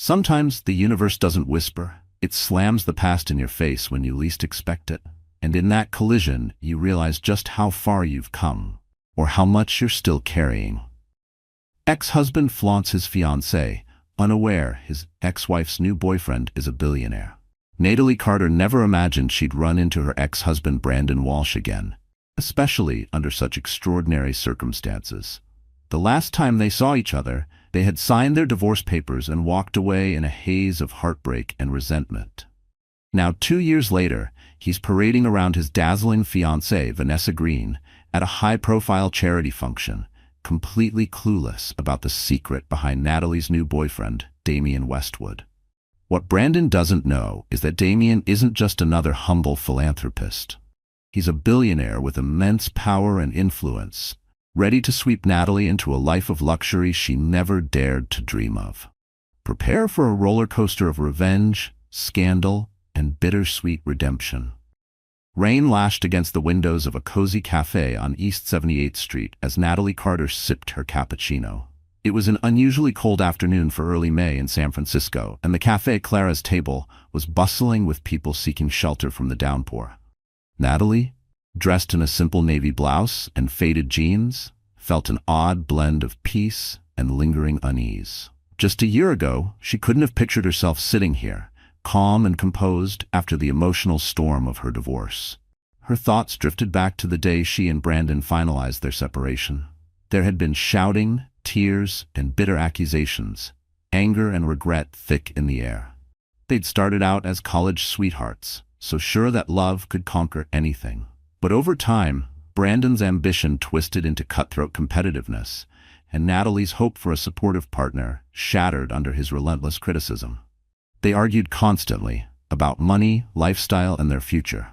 Sometimes the universe doesn't whisper, it slams the past in your face when you least expect it. And in that collision, you realize just how far you've come, or how much you're still carrying. Ex-husband flaunts his fiancée, unaware his ex-wife's new boyfriend is a billionaire. Natalie Carter never imagined she'd run into her ex-husband Brandon Walsh again, especially under such extraordinary circumstances. The last time they saw each other, they had signed their divorce papers and walked away in a haze of heartbreak and resentment. Now, 2 years later, he's parading around his dazzling fiancée, Vanessa Green, at a high-profile charity function, completely clueless about the secret behind Natalie's new boyfriend, Damian Westwood. What Brandon doesn't know is that Damian isn't just another humble philanthropist. He's a billionaire with immense power and influence, ready to sweep Natalie into a life of luxury she never dared to dream of. Prepare for a roller coaster of revenge, scandal, and bittersweet redemption. Rain lashed against the windows of a cozy cafe on East 78th Street as Natalie Carter sipped her cappuccino. It was an unusually cold afternoon for early May in San Francisco, and the Café Clara's table was bustling with people seeking shelter from the downpour. Natalie, dressed in a simple navy blouse and faded jeans, felt an odd blend of peace and lingering unease. Just a year ago, she couldn't have pictured herself sitting here, calm and composed after the emotional storm of her divorce. Her thoughts drifted back to the day she and Brandon finalized their separation. There had been shouting, tears, and bitter accusations, anger and regret thick in the air. They'd started out as college sweethearts, so sure that love could conquer anything. But over time, Brandon's ambition twisted into cutthroat competitiveness, and Natalie's hope for a supportive partner shattered under his relentless criticism. They argued constantly about money, lifestyle, and their future.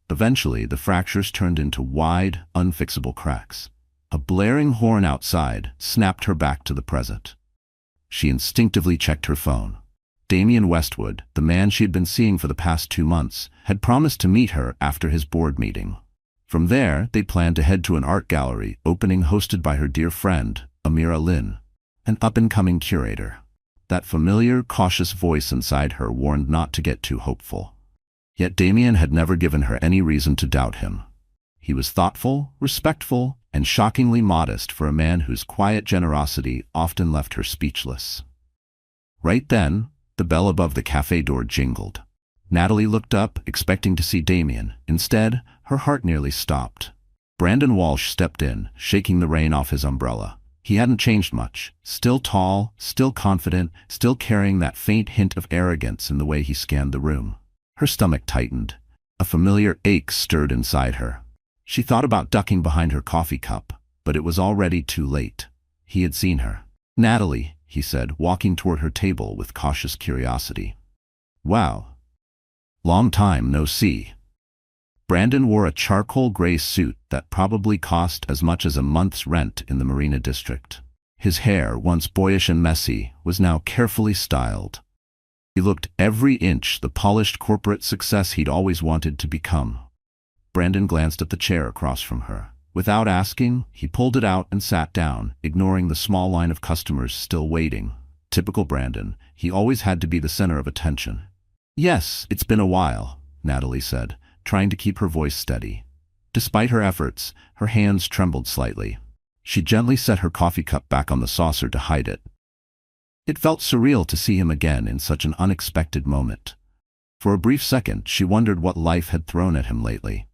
Eventually, the fractures turned into wide, unfixable cracks. A blaring horn outside snapped her back to the present. She instinctively checked her phone. Damian Westwood, the man she had been seeing for the past 2 months, had promised to meet her after his board meeting. From there, they planned to head to an art gallery opening hosted by her dear friend, Amira Lynn, an up-and-coming curator. That familiar, cautious voice inside her warned not to get too hopeful. Yet Damian had never given her any reason to doubt him. He was thoughtful, respectful, and shockingly modest for a man whose quiet generosity often left her speechless. Right then, the bell above the cafe door jingled. Natalie looked up, expecting to see Damian. Instead, her heart nearly stopped. Brandon Walsh stepped in, shaking the rain off his umbrella. He hadn't changed much. Still tall, still confident, still carrying that faint hint of arrogance in the way he scanned the room. Her stomach tightened. A familiar ache stirred inside her. She thought about ducking behind her coffee cup, but it was already too late. He had seen her. "Natalie," he said, walking toward her table with cautious curiosity. "Wow. Long time no see." Brandon wore a charcoal gray suit that probably cost as much as a month's rent in the Marina District. His hair, once boyish and messy, was now carefully styled. He looked every inch the polished corporate success he'd always wanted to become. Brandon glanced at the chair across from her. Without asking, he pulled it out and sat down, ignoring the small line of customers still waiting. Typical Brandon, he always had to be the center of attention. "Yes, it's been a while," Natalie said, trying to keep her voice steady. Despite her efforts, her hands trembled slightly. She gently set her coffee cup back on the saucer to hide it. It felt surreal to see him again in such an unexpected moment. For a brief second, she wondered what life had thrown at him lately.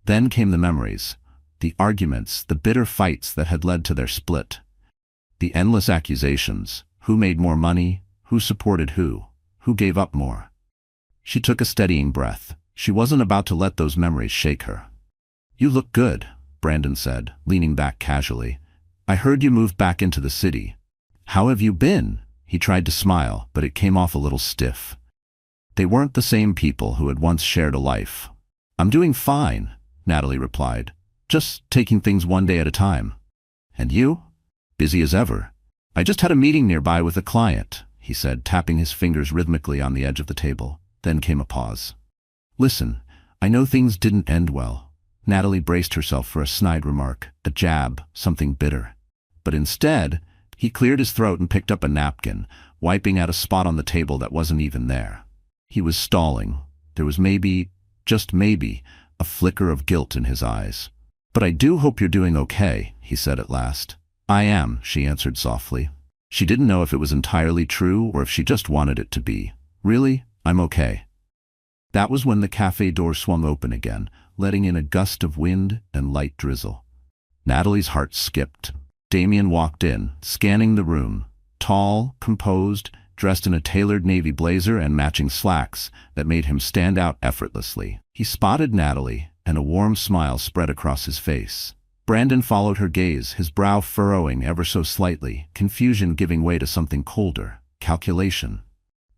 Then came the memories, the arguments, the bitter fights that had led to their split. The endless accusations, who made more money, who supported who gave up more. She took a steadying breath. She wasn't about to let those memories shake her. "You look good," Brandon said, leaning back casually. "I heard you moved back into the city. How have you been?" He tried to smile, but it came off a little stiff. They weren't the same people who had once shared a life. "I'm doing fine," Natalie replied. "Just taking things one day at a time." "And you?" "Busy as ever. I just had a meeting nearby with a client," he said, tapping his fingers rhythmically on the edge of the table. Then came a pause. "Listen, I know things didn't end well." Natalie braced herself for a snide remark, a jab, something bitter. But instead, he cleared his throat and picked up a napkin, wiping at a spot on the table that wasn't even there. He was stalling. There was maybe, just maybe, a flicker of guilt in his eyes. "But I do hope you're doing okay," he said at last. "I am," she answered softly. She didn't know if it was entirely true or if she just wanted it to be. "Really, I'm okay." That was when the cafe door swung open again, letting in a gust of wind and light drizzle. Natalie's heart skipped. Damien walked in, scanning the room. Tall, composed, dressed in a tailored navy blazer and matching slacks that made him stand out effortlessly. He spotted Natalie, and a warm smile spread across his face. Brandon followed her gaze, his brow furrowing ever so slightly, confusion giving way to something colder, calculation.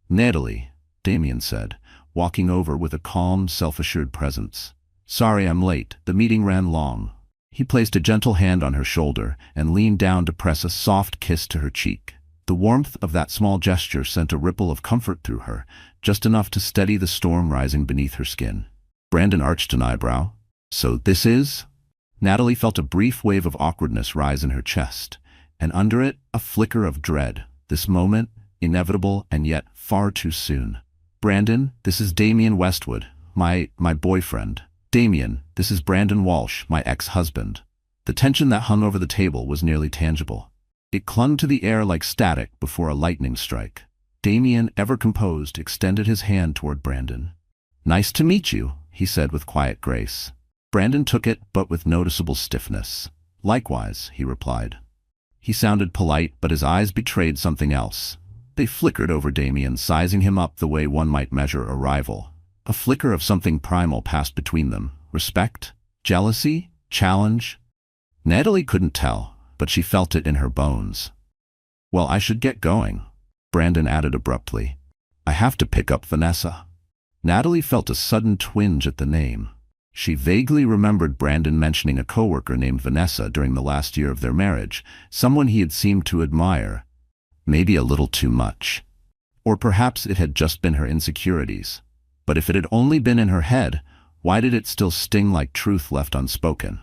"Natalie," Damien said, walking over with a calm, self-assured presence. "Sorry I'm late, the meeting ran long." He placed a gentle hand on her shoulder and leaned down to press a soft kiss to her cheek. The warmth of that small gesture sent a ripple of comfort through her, just enough to steady the storm rising beneath her skin. Brandon arched an eyebrow. "So this is?" Natalie felt a brief wave of awkwardness rise in her chest, and under it, a flicker of dread. This moment, inevitable and yet far too soon. "Brandon, this is Damien Westwood, my boyfriend. Damien, this is Brandon Walsh, my ex-husband." The tension that hung over the table was nearly tangible. It clung to the air like static before a lightning strike. Damien, ever composed, extended his hand toward Brandon. "Nice to meet you," he said with quiet grace. Brandon took it, but with noticeable stiffness. "Likewise," he replied. He sounded polite, but his eyes betrayed something else. They flickered over Damien, sizing him up the way one might measure a rival. A flicker of something primal passed between them. Respect? Jealousy? Challenge? Natalie couldn't tell, but she felt it in her bones. "Well, I should get going," Brandon added abruptly. "I have to pick up Vanessa." Natalie felt a sudden twinge at the name. She vaguely remembered Brandon mentioning a coworker named Vanessa during the last year of their marriage, someone he had seemed to admire. Maybe a little too much. Or perhaps it had just been her insecurities. But if it had only been in her head, why did it still sting like truth left unspoken?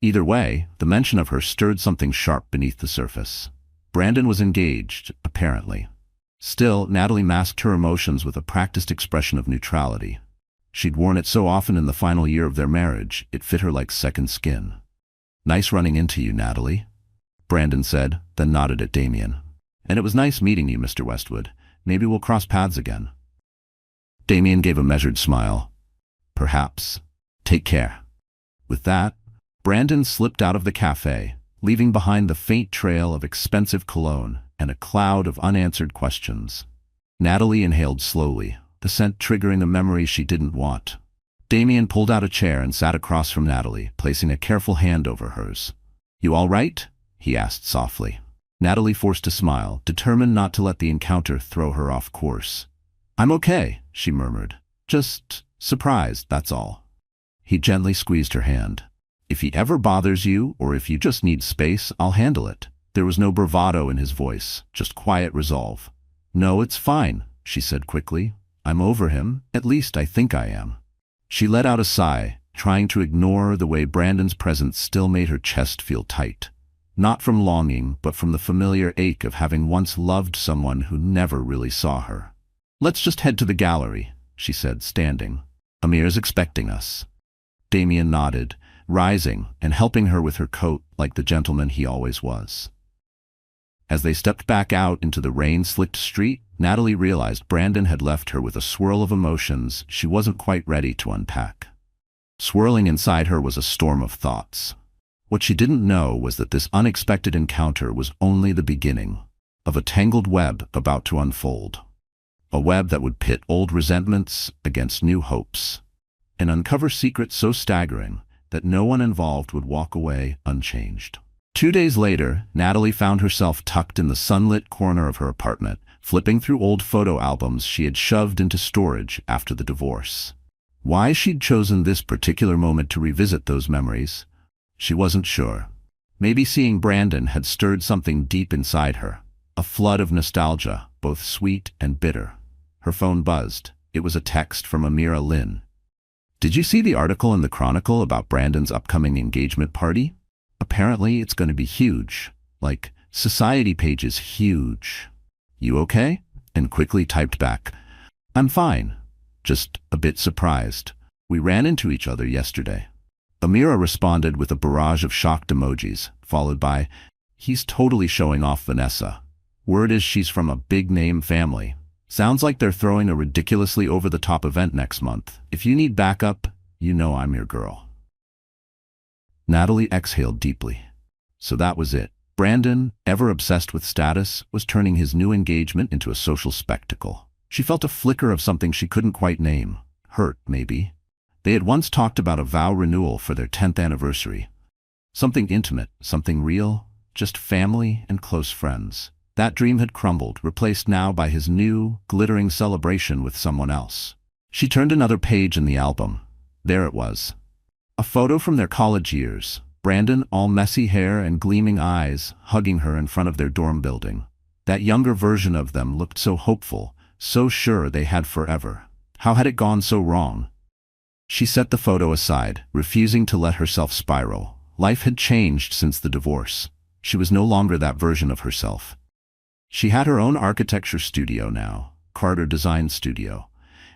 Either way, the mention of her stirred something sharp beneath the surface. Brandon was engaged, apparently. Still, Natalie masked her emotions with a practiced expression of neutrality. She'd worn it so often in the final year of their marriage, it fit her like second skin. "Nice running into you, Natalie," Brandon said, then nodded at Damien. "And it was nice meeting you, Mr. Westwood. Maybe we'll cross paths again." Damien gave a measured smile. "Perhaps. Take care." With that, Brandon slipped out of the cafe, leaving behind the faint trail of expensive cologne and a cloud of unanswered questions. Natalie inhaled slowly, the scent triggering a memory she didn't want. Damien pulled out a chair and sat across from Natalie, placing a careful hand over hers. "You all right?" he asked softly. Natalie forced a smile, determined not to let the encounter throw her off course. "I'm okay," she murmured. "Just surprised, that's all." He gently squeezed her hand. "If he ever bothers you, or if you just need space, I'll handle it." There was no bravado in his voice, just quiet resolve. "No, it's fine," she said quickly. "I'm over him, at least I think I am." She let out a sigh, trying to ignore the way Brandon's presence still made her chest feel tight. Not from longing, but from the familiar ache of having once loved someone who never really saw her. "Let's just head to the gallery," she said, standing. "Amir's expecting us." Damien nodded, rising and helping her with her coat like the gentleman he always was. As they stepped back out into the rain-slicked street, Natalie realized Brandon had left her with a swirl of emotions she wasn't quite ready to unpack. Swirling inside her was a storm of thoughts. What she didn't know was that this unexpected encounter was only the beginning of a tangled web about to unfold. A web that would pit old resentments against new hopes, and uncover secrets so staggering that no one involved would walk away unchanged. 2 days later, Natalie found herself tucked in the sunlit corner of her apartment, flipping through old photo albums she had shoved into storage after the divorce. Why she'd chosen this particular moment to revisit those memories, she wasn't sure. Maybe seeing Brandon had stirred something deep inside her, a flood of nostalgia, both sweet and bitter. Her phone buzzed. It was a text from Amira Lynn. "Did you see the article in the Chronicle about Brandon's upcoming engagement party? Apparently it's going to be huge. Like, society pages huge." "You okay?" and quickly typed back, "I'm fine. Just a bit surprised. We ran into each other yesterday." Amira responded with a barrage of shocked emojis, followed by, "He's totally showing off Vanessa. Word is she's from a big-name family. Sounds like they're throwing a ridiculously over-the-top event next month. If you need backup, you know I'm your girl." Natalie exhaled deeply. So that was it. Brandon, ever obsessed with status, was turning his new engagement into a social spectacle. She felt a flicker of something she couldn't quite name. Hurt, maybe. They had once talked about a vow renewal for their 10th anniversary. Something intimate, something real, just family and close friends. That dream had crumbled, replaced now by his new, glittering celebration with someone else. She turned another page in the album. There it was. A photo from their college years. Brandon, all messy hair and gleaming eyes, hugging her in front of their dorm building. That younger version of them looked so hopeful, so sure they had forever. How had it gone so wrong? She set the photo aside, refusing to let herself spiral. Life had changed since the divorce. She was no longer that version of herself. She had her own architecture studio now, Carter Design Studio,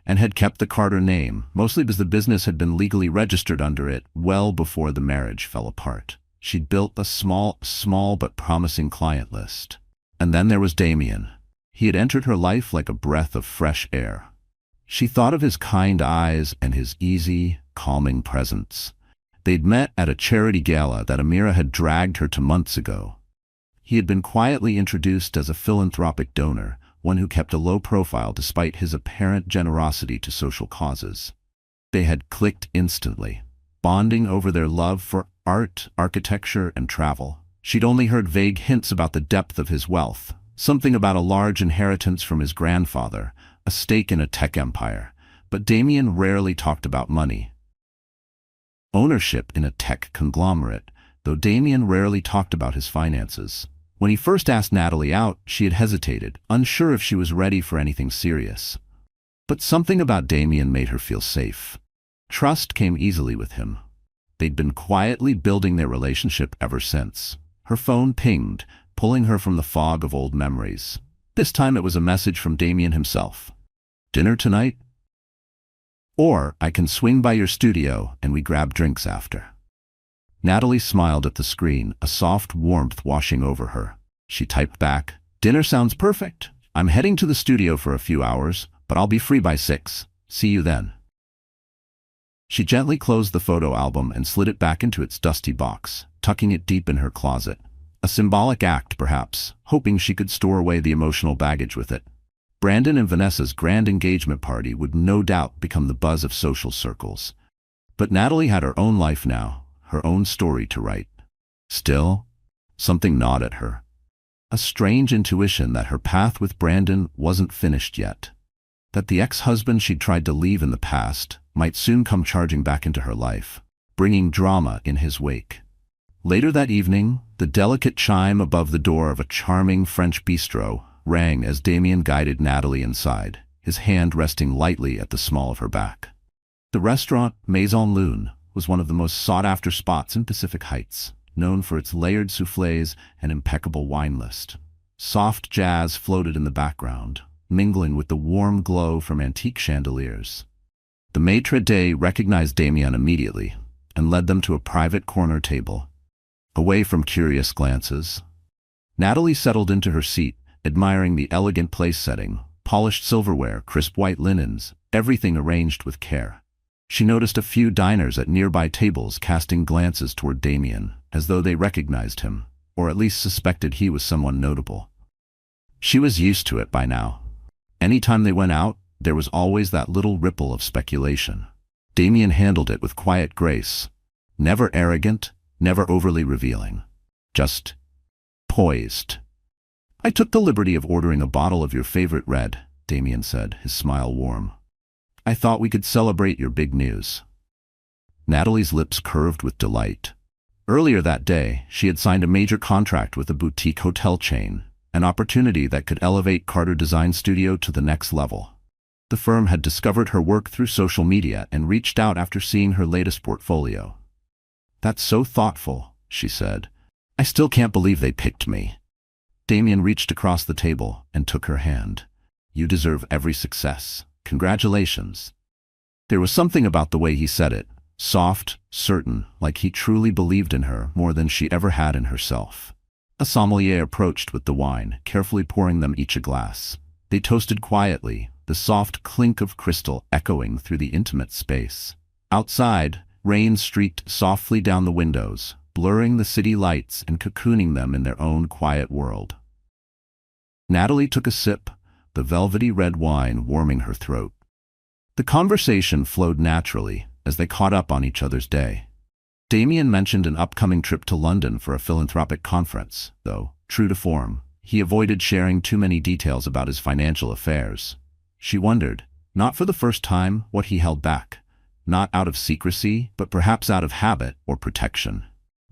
and had kept the Carter name, mostly because the business had been legally registered under it well before the marriage fell apart. She'd built a small but promising client list. And then there was Damien. He had entered her life like a breath of fresh air. She thought of his kind eyes and his easy, calming presence. They'd met at a charity gala that Amira had dragged her to months ago. He had been quietly introduced as a philanthropic donor, one who kept a low profile despite his apparent generosity to social causes. They had clicked instantly, bonding over their love for art, architecture, and travel. She'd only heard vague hints about the depth of his wealth, something about a large inheritance from his grandfather, a stake in a tech empire, but Damien rarely talked about money. Ownership in a tech conglomerate, though Damien rarely talked about his finances. When he first asked Natalie out, she had hesitated, unsure if she was ready for anything serious. But something about Damien made her feel safe. Trust came easily with him. They'd been quietly building their relationship ever since. Her phone pinged, pulling her from the fog of old memories. This time it was a message from Damien himself. "Dinner tonight? Or I can swing by your studio and we grab drinks after." Natalie smiled at the screen, a soft warmth washing over her. She typed back, "Dinner sounds perfect. I'm heading to the studio for a few hours, but I'll be free by 6. See you then." She gently closed the photo album and slid it back into its dusty box, tucking it deep in her closet. A symbolic act, perhaps, hoping she could store away the emotional baggage with it. Brandon and Vanessa's grand engagement party would no doubt become the buzz of social circles. But Natalie had her own life now, her own story to write. Still, something gnawed at her. A strange intuition that her path with Brandon wasn't finished yet. That the ex-husband she'd tried to leave in the past might soon come charging back into her life, bringing drama in his wake. Later that evening, the delicate chime above the door of a charming French bistro rang as Damien guided Natalie inside, his hand resting lightly at the small of her back. The restaurant, Maison Lune, was one of the most sought-after spots in Pacific Heights, known for its layered soufflés and impeccable wine list. Soft jazz floated in the background, mingling with the warm glow from antique chandeliers. The maitre d' recognized Damien immediately and led them to a private corner table, away from curious glances. Natalie settled into her seat, admiring the elegant place setting, polished silverware, crisp white linens, everything arranged with care. She noticed a few diners at nearby tables casting glances toward Damien, as though they recognized him, or at least suspected he was someone notable. She was used to it by now. Anytime they went out, there was always that little ripple of speculation. Damien handled it with quiet grace, never arrogant, never overly revealing, just poised. "I took the liberty of ordering a bottle of your favorite red," Damien said, his smile warm. "I thought we could celebrate your big news." Natalie's lips curved with delight. Earlier that day, she had signed a major contract with a boutique hotel chain, an opportunity that could elevate Carter Design Studio to the next level. The firm had discovered her work through social media and reached out after seeing her latest portfolio. "That's so thoughtful," she said. "I still can't believe they picked me." Damien reached across the table and took her hand. You deserve every success. Congratulations. There was something about the way he said it, soft, certain, like he truly believed in her more than she ever had in herself. A sommelier approached with the wine, carefully pouring them each a glass. They toasted quietly, the soft clink of crystal echoing through the intimate space. Outside, rain streaked softly down the windows, blurring the city lights and cocooning them in their own quiet world. Natalie took a sip, the velvety red wine warming her throat. The conversation flowed naturally as they caught up on each other's day. Damien mentioned an upcoming trip to London for a philanthropic conference, though, true to form, he avoided sharing too many details about his financial affairs. She wondered, not for the first time, what he held back. Not out of secrecy, but perhaps out of habit or protection.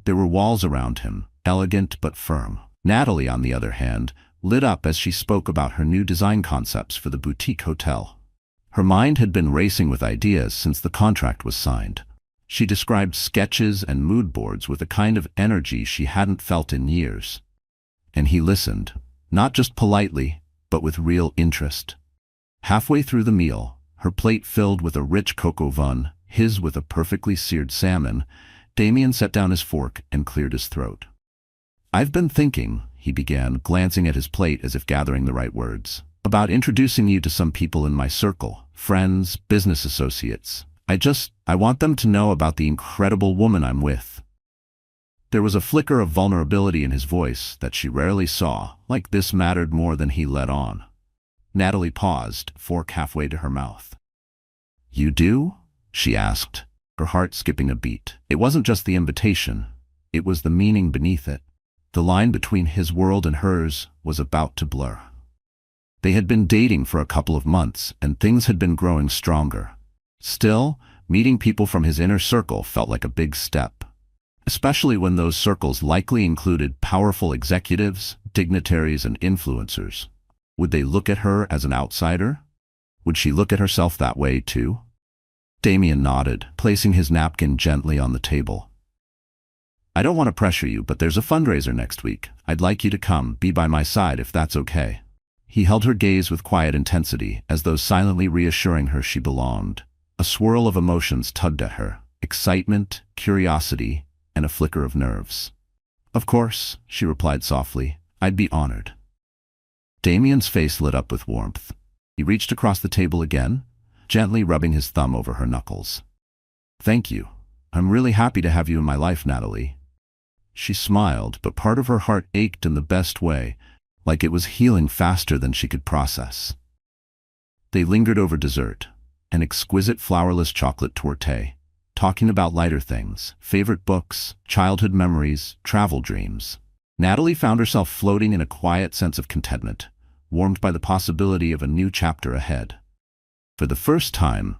There were walls around him, elegant but firm. Natalie, on the other hand, lit up as she spoke about her new design concepts for the boutique hotel. Her mind had been racing with ideas since the contract was signed. She described sketches and mood boards with a kind of energy she hadn't felt in years. And he listened, not just politely, but with real interest. Halfway through the meal, her plate filled with a rich coq au vin, his with a perfectly seared salmon, Damien set down his fork and cleared his throat. I've been thinking, he began, glancing at his plate as if gathering the right words, about introducing you to some people in my circle, friends, business associates. I want them to know about the incredible woman I'm with. There was a flicker of vulnerability in his voice that she rarely saw, like this mattered more than he let on. Natalie paused, fork halfway to her mouth. You do? She asked, her heart skipping a beat. It wasn't just the invitation, it was the meaning beneath it. The line between his world and hers was about to blur. They had been dating for a couple of months, and things had been growing stronger. Still, meeting people from his inner circle felt like a big step, especially when those circles likely included powerful executives, dignitaries, and influencers. Would they look at her as an outsider? Would she look at herself that way too? Damien nodded, placing his napkin gently on the table. I don't want to pressure you, but there's a fundraiser next week. I'd like you to come, be by my side if that's okay. He held her gaze with quiet intensity, as though silently reassuring her she belonged. A swirl of emotions tugged at her, excitement, curiosity, and a flicker of nerves. Of course, she replied softly, I'd be honored. Damien's face lit up with warmth. He reached across the table again, gently rubbing his thumb over her knuckles. Thank you. I'm really happy to have you in my life, Natalie. She smiled, but part of her heart ached in the best way, like it was healing faster than she could process. They lingered over dessert, an exquisite flourless chocolate torte, talking about lighter things, favorite books, childhood memories, travel dreams. Natalie found herself floating in a quiet sense of contentment, warmed by the possibility of a new chapter ahead. For the first time,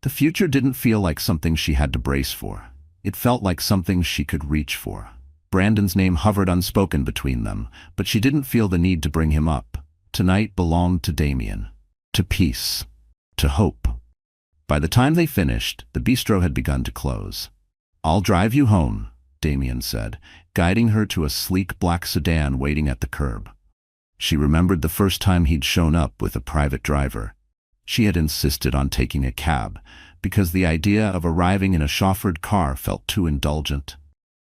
the future didn't feel like something she had to brace for. It felt like something she could reach for. Brandon's name hovered unspoken between them, but she didn't feel the need to bring him up. Tonight belonged to Damien, to peace, to hope. By the time they finished, the bistro had begun to close. I'll drive you home, Damien said, guiding her to a sleek black sedan waiting at the curb. She remembered the first time he'd shown up with a private driver. She had insisted on taking a cab, because the idea of arriving in a chauffeured car felt too indulgent.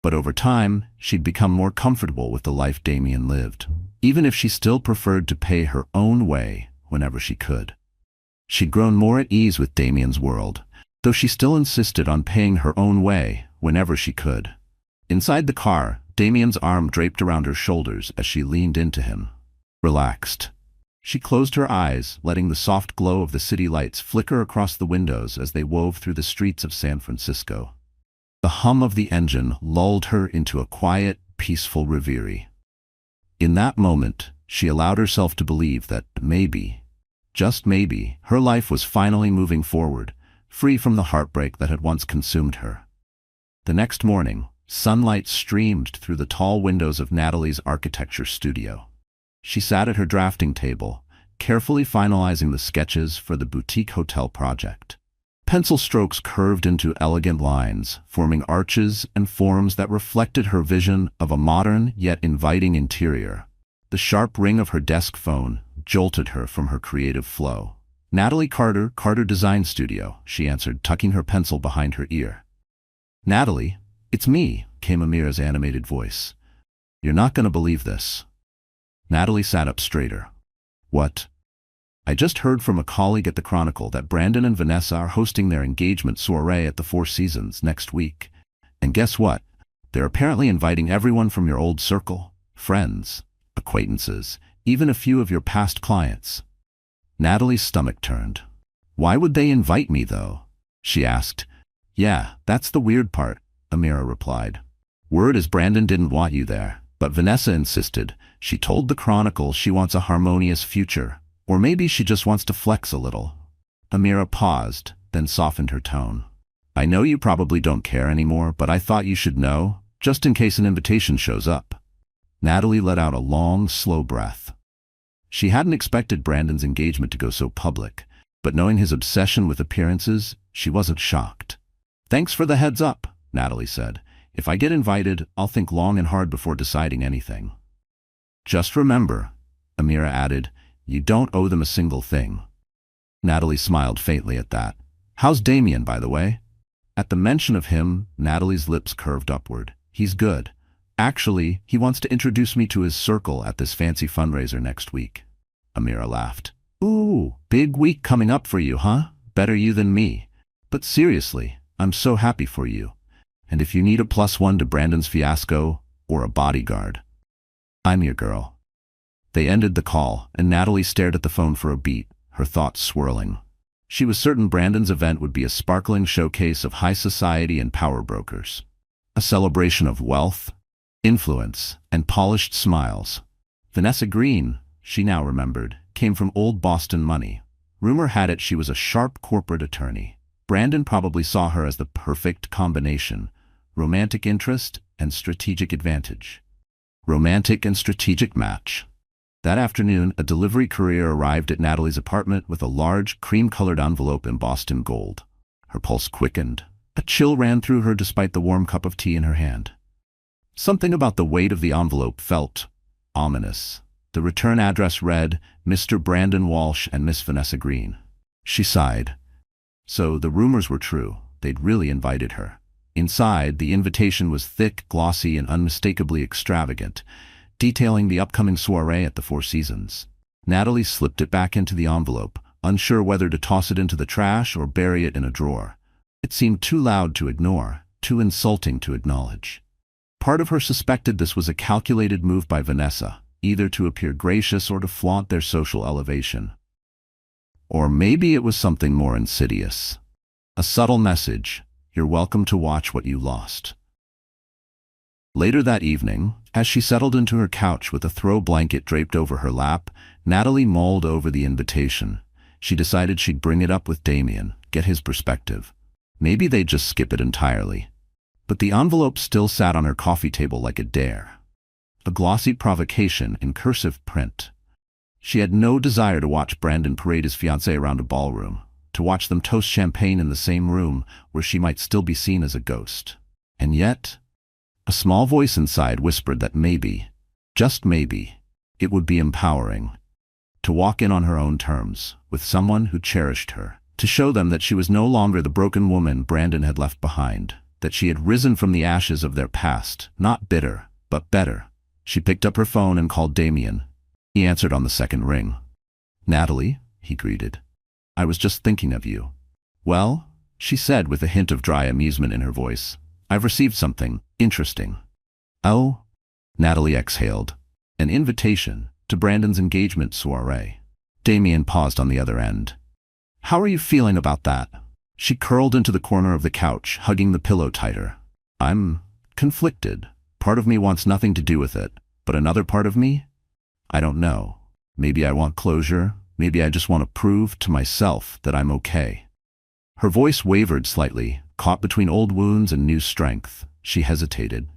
But over time, she'd become more comfortable with the life Damien lived, even if she still preferred to pay her own way whenever she could. She'd grown more at ease with Damien's world, though she still insisted on paying her own way whenever she could. Inside the car, Damien's arm draped around her shoulders as she leaned into him. Relaxed. She closed her eyes, letting the soft glow of the city lights flicker across the windows as they wove through the streets of San Francisco. The hum of the engine lulled her into a quiet, peaceful reverie. In that moment, she allowed herself to believe that maybe, just maybe, her life was finally moving forward, free from the heartbreak that had once consumed her. The next morning, sunlight streamed through the tall windows of Natalie's architecture studio. She sat at her drafting table, carefully finalizing the sketches for the boutique hotel project. Pencil strokes curved into elegant lines, forming arches and forms that reflected her vision of a modern yet inviting interior. The sharp ring of her desk phone jolted her from her creative flow. "Natalie Carter, Carter Design Studio," she answered, tucking her pencil behind her ear. "Natalie, it's me," came Amira's animated voice. "You're not going to believe this." Natalie sat up straighter. "What?" "I just heard from a colleague at the Chronicle that Brandon and Vanessa are hosting their engagement soiree at the Four Seasons next week. And guess what? They're apparently inviting everyone from your old circle, friends, acquaintances, even a few of your past clients." Natalie's stomach turned. "Why would they invite me, though?" she asked. "Yeah, that's the weird part," Amira replied. "Word is Brandon didn't want you there, but Vanessa insisted. She told the Chronicle she wants a harmonious future, or maybe she just wants to flex a little." Amira paused, then softened her tone. "I know you probably don't care anymore, but I thought you should know, just in case an invitation shows up." Natalie let out a long, slow breath. She hadn't expected Brandon's engagement to go so public, but knowing his obsession with appearances, she wasn't shocked. "Thanks for the heads up," Natalie said. "If I get invited, I'll think long and hard before deciding anything." "Just remember," Amira added, "you don't owe them a single thing." Natalie smiled faintly at that. "How's Damien, by the way?" At the mention of him, Natalie's lips curved upward. "He's good. Actually, he wants to introduce me to his circle at this fancy fundraiser next week." Amira laughed. "Ooh, big week coming up for you, huh? Better you than me. But seriously, I'm so happy for you. And if you need a +1 to Brandon's fiasco, or a bodyguard, I'm your girl." They ended the call, and Natalie stared at the phone for a beat, her thoughts swirling. She was certain Brandon's event would be a sparkling showcase of high society and power brokers. A celebration of wealth, influence, and polished smiles. Vanessa Green, she now remembered, came from old Boston money. Rumor had it she was a sharp corporate attorney. Brandon probably saw her as the perfect combination: romantic interest and strategic advantage. Romantic and strategic match. That afternoon, a delivery courier arrived at Natalie's apartment with a large, cream-colored envelope embossed in gold. Her pulse quickened. A chill ran through her despite the warm cup of tea in her hand. Something about the weight of the envelope felt ominous. The return address read, "Mr. Brandon Walsh and Miss Vanessa Green." She sighed. So the rumors were true. They'd really invited her. Inside, the invitation was thick, glossy, and unmistakably extravagant, detailing the upcoming soiree at the Four Seasons. Natalie slipped it back into the envelope, unsure whether to toss it into the trash or bury it in a drawer. It seemed too loud to ignore, too insulting to acknowledge. Part of her suspected this was a calculated move by Vanessa, either to appear gracious or to flaunt their social elevation. Or maybe it was something more insidious. A subtle message: "You're welcome to watch what you lost." Later that evening, as she settled into her couch with a throw blanket draped over her lap, Natalie mulled over the invitation. She decided she'd bring it up with Damien, get his perspective. Maybe they'd just skip it entirely. But the envelope still sat on her coffee table like a dare. A glossy provocation in cursive print. She had no desire to watch Brandon parade his fiancée around a ballroom, to watch them toast champagne in the same room where she might still be seen as a ghost. And yet, a small voice inside whispered that maybe, just maybe, it would be empowering to walk in on her own terms, with someone who cherished her, to show them that she was no longer the broken woman Brandon had left behind, that she had risen from the ashes of their past, not bitter, but better. She picked up her phone and called Damien. He answered on the second ring. "Natalie," he greeted. "I was just thinking of you." "Well," she said with a hint of dry amusement in her voice, "I've received something interesting." "Oh?" Natalie exhaled. "An invitation to Brandon's engagement soiree." Damien paused on the other end. "How are you feeling about that?" She curled into the corner of the couch, hugging the pillow tighter. "I'm conflicted. Part of me wants nothing to do with it, but another part of me? I don't know. Maybe I want closure. Maybe I just want to prove to myself that I'm okay." Her voice wavered slightly, caught between old wounds and new strength. She hesitated.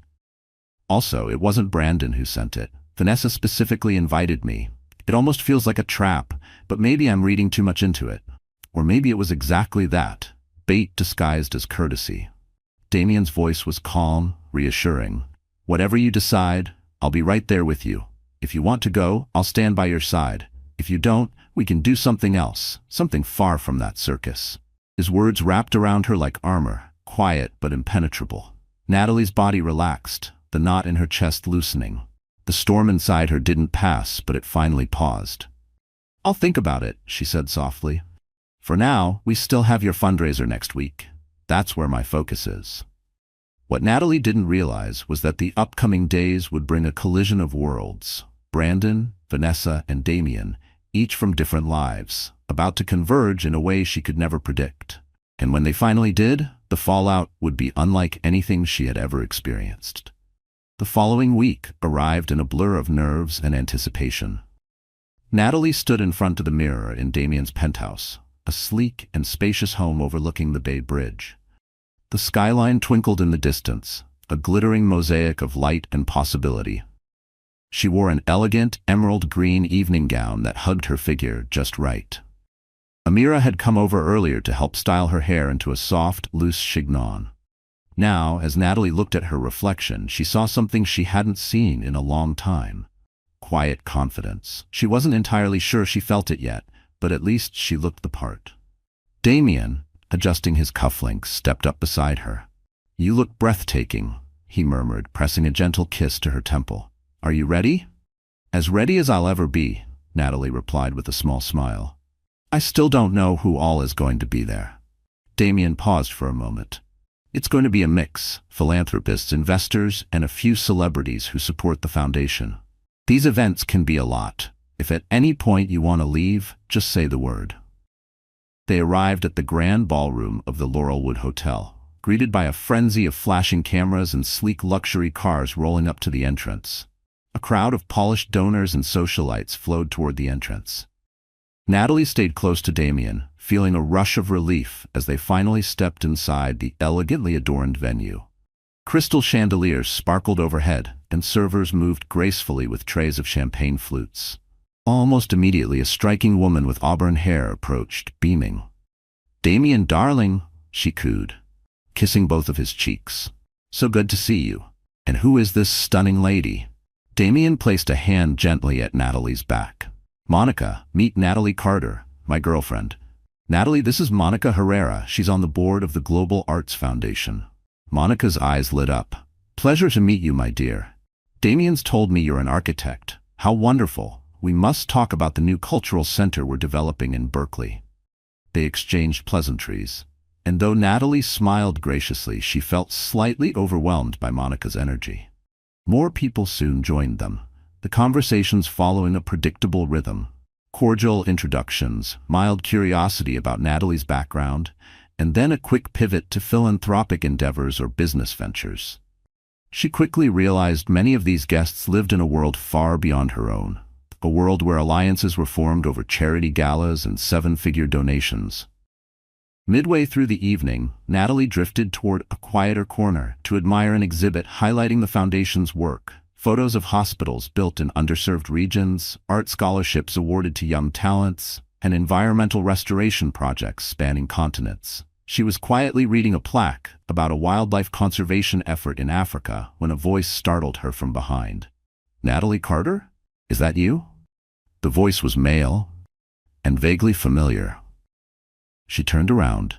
"Also, it wasn't Brandon who sent it. Vanessa specifically invited me. It almost feels like a trap, but maybe I'm reading too much into it. Or maybe it was exactly that, bait disguised as courtesy." Damien's voice was calm, reassuring. "Whatever you decide, I'll be right there with you. If you want to go, I'll stand by your side. If you don't, we can do something else, something far from that circus." His words wrapped around her like armor, quiet but impenetrable. Natalie's body relaxed, the knot in her chest loosening. The storm inside her didn't pass, but it finally paused. "I'll think about it," she said softly. "For now, we still have your fundraiser next week. That's where my focus is." What Natalie didn't realize was that the upcoming days would bring a collision of worlds. Brandon, Vanessa, and Damien, each from different lives, about to converge in a way she could never predict. And when they finally did, the fallout would be unlike anything she had ever experienced. The following week arrived in a blur of nerves and anticipation. Natalie stood in front of the mirror in Damien's penthouse, a sleek and spacious home overlooking the Bay Bridge. The skyline twinkled in the distance, a glittering mosaic of light and possibility. She wore an elegant emerald green evening gown that hugged her figure just right. Amira had come over earlier to help style her hair into a soft, loose chignon. Now, as Natalie looked at her reflection, she saw something she hadn't seen in a long time. Quiet confidence. She wasn't entirely sure she felt it yet, but at least she looked the part. Damien, adjusting his cufflinks, stepped up beside her. "You look breathtaking," he murmured, pressing a gentle kiss to her temple. "Are you ready?" "As ready as I'll ever be," Natalie replied with a small smile. "I still don't know who all is going to be there." Damien paused for a moment. "It's going to be a mix: philanthropists, investors, and a few celebrities who support the foundation. These events can be a lot. If at any point you want to leave, just say the word." They arrived at the grand ballroom of the Laurelwood Hotel, greeted by a frenzy of flashing cameras and sleek luxury cars rolling up to the entrance. A crowd of polished donors and socialites flowed toward the entrance. Natalie stayed close to Damien, feeling a rush of relief as they finally stepped inside the elegantly adorned venue. Crystal chandeliers sparkled overhead, and servers moved gracefully with trays of champagne flutes. Almost immediately, a striking woman with auburn hair approached, beaming. "Damien, darling," she cooed, kissing both of his cheeks. "So good to see you. And who is this stunning lady?" Damien placed a hand gently at Natalie's back. "Monica, meet Natalie Carter, my girlfriend. Natalie, this is Monica Herrera. She's on the board of the Global Arts Foundation." Monica's eyes lit up. "Pleasure to meet you, my dear. Damien's told me you're an architect. How wonderful. We must talk about the new cultural center we're developing in Berkeley." They exchanged pleasantries, and though Natalie smiled graciously, she felt slightly overwhelmed by Monica's energy. More people soon joined them, the conversations following a predictable rhythm. Cordial introductions, mild curiosity about Natalie's background, and then a quick pivot to philanthropic endeavors or business ventures. She quickly realized many of these guests lived in a world far beyond her own, a world where alliances were formed over charity galas and seven-figure donations. Midway through the evening, Natalie drifted toward a quieter corner to admire an exhibit highlighting the foundation's work. Photos of hospitals built in underserved regions, art scholarships awarded to young talents, and environmental restoration projects spanning continents. She was quietly reading a plaque about a wildlife conservation effort in Africa when a voice startled her from behind. "Natalie Carter? Is that you?" The voice was male and vaguely familiar. She turned around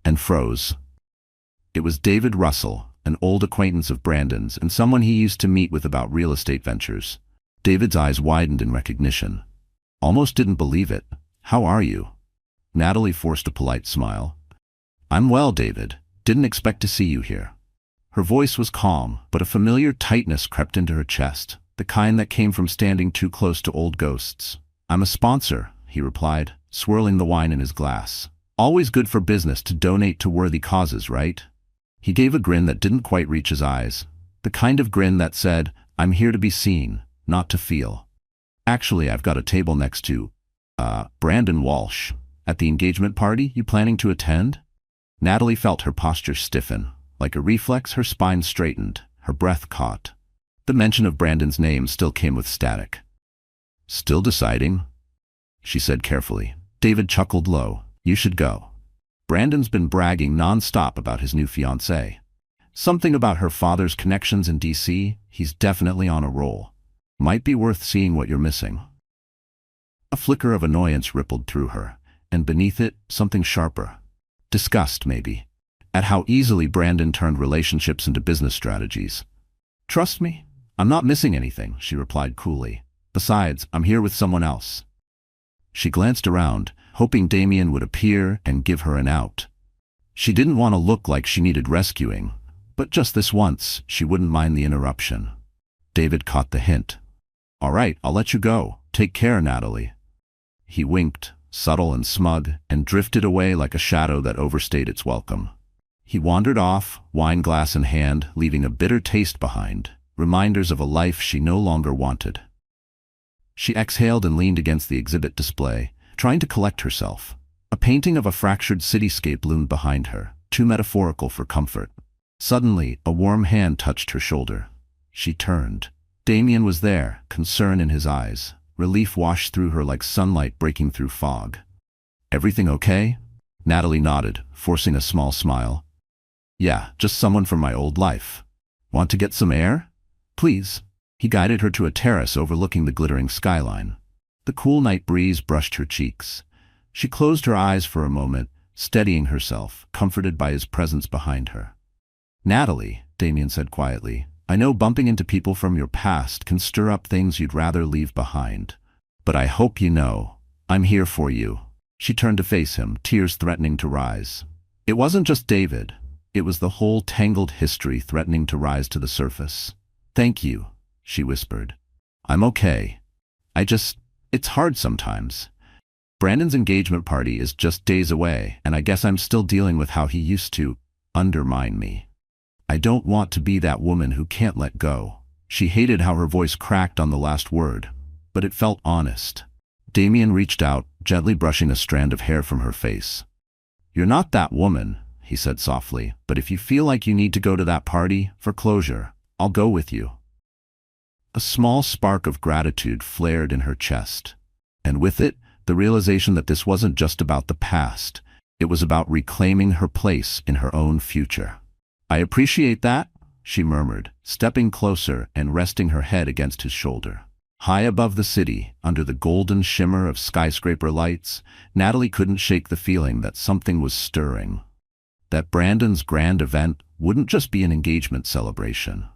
and froze. It was David Russell, an old acquaintance of Brandon's and someone he used to meet with about real estate ventures. David's eyes widened in recognition. "Almost didn't believe it. How are you?" Natalie forced a polite smile. "I'm well, David. Didn't expect to see you here." Her voice was calm, but a familiar tightness crept into her chest, the kind that came from standing too close to old ghosts. "I'm a sponsor," he replied, swirling the wine in his glass. "Always good for business to donate to worthy causes, right?" He gave a grin that didn't quite reach his eyes, the kind of grin that said, "I'm here to be seen, not to feel." "Actually, I've got a table next to, Brandon Walsh. At the engagement party, you planning to attend?" Natalie felt her posture stiffen. Like a reflex, her spine straightened, her breath caught. The mention of Brandon's name still came with static. "Still deciding?" she said carefully. David chuckled low. "You should go. Brandon's been bragging non-stop about his new fiancée. Something about her father's connections in DC. He's definitely on a roll." Might be worth seeing what you're missing. A flicker of annoyance rippled through her, and beneath it, something sharper. Disgust, maybe, at how easily Brandon turned relationships into business strategies. Trust me, I'm not missing anything, she replied coolly. Besides, I'm here with someone else. She glanced around, hoping Damien would appear and give her an out. She didn't want to look like she needed rescuing, but just this once, she wouldn't mind the interruption. David caught the hint. All right, I'll let you go. Take care, Natalie. He winked, subtle and smug, and drifted away like a shadow that overstayed its welcome. He wandered off, wine glass in hand, leaving a bitter taste behind, reminders of a life she no longer wanted. She exhaled and leaned against the exhibit display, trying to collect herself. A painting of a fractured cityscape loomed behind her, too metaphorical for comfort. Suddenly, a warm hand touched her shoulder. She turned. Damien was there, concern in his eyes. Relief washed through her like sunlight breaking through fog. Everything okay? Natalie nodded, forcing a small smile. Yeah, just someone from my old life. Want to get some air? Please. He guided her to a terrace overlooking the glittering skyline. The cool night breeze brushed her cheeks. She closed her eyes for a moment, steadying herself, comforted by his presence behind her. Natalie, Damien said quietly, I know bumping into people from your past can stir up things you'd rather leave behind. But I hope you know, I'm here for you. She turned to face him, tears threatening to rise. It wasn't just David. It was the whole tangled history threatening to rise to the surface. Thank you, she whispered. I'm okay. It's hard sometimes. Brandon's engagement party is just days away, and I guess I'm still dealing with how he used to undermine me. I don't want to be that woman who can't let go. She hated how her voice cracked on the last word, but it felt honest. Damien reached out, gently brushing a strand of hair from her face. You're not that woman, he said softly, but if you feel like you need to go to that party for closure, I'll go with you. A small spark of gratitude flared in her chest, and with it, the realization that this wasn't just about the past, it was about reclaiming her place in her own future. I appreciate that, she murmured, stepping closer and resting her head against his shoulder. High above the city, under the golden shimmer of skyscraper lights, Natalie couldn't shake the feeling that something was stirring. That Brandon's grand event wouldn't just be an engagement celebration.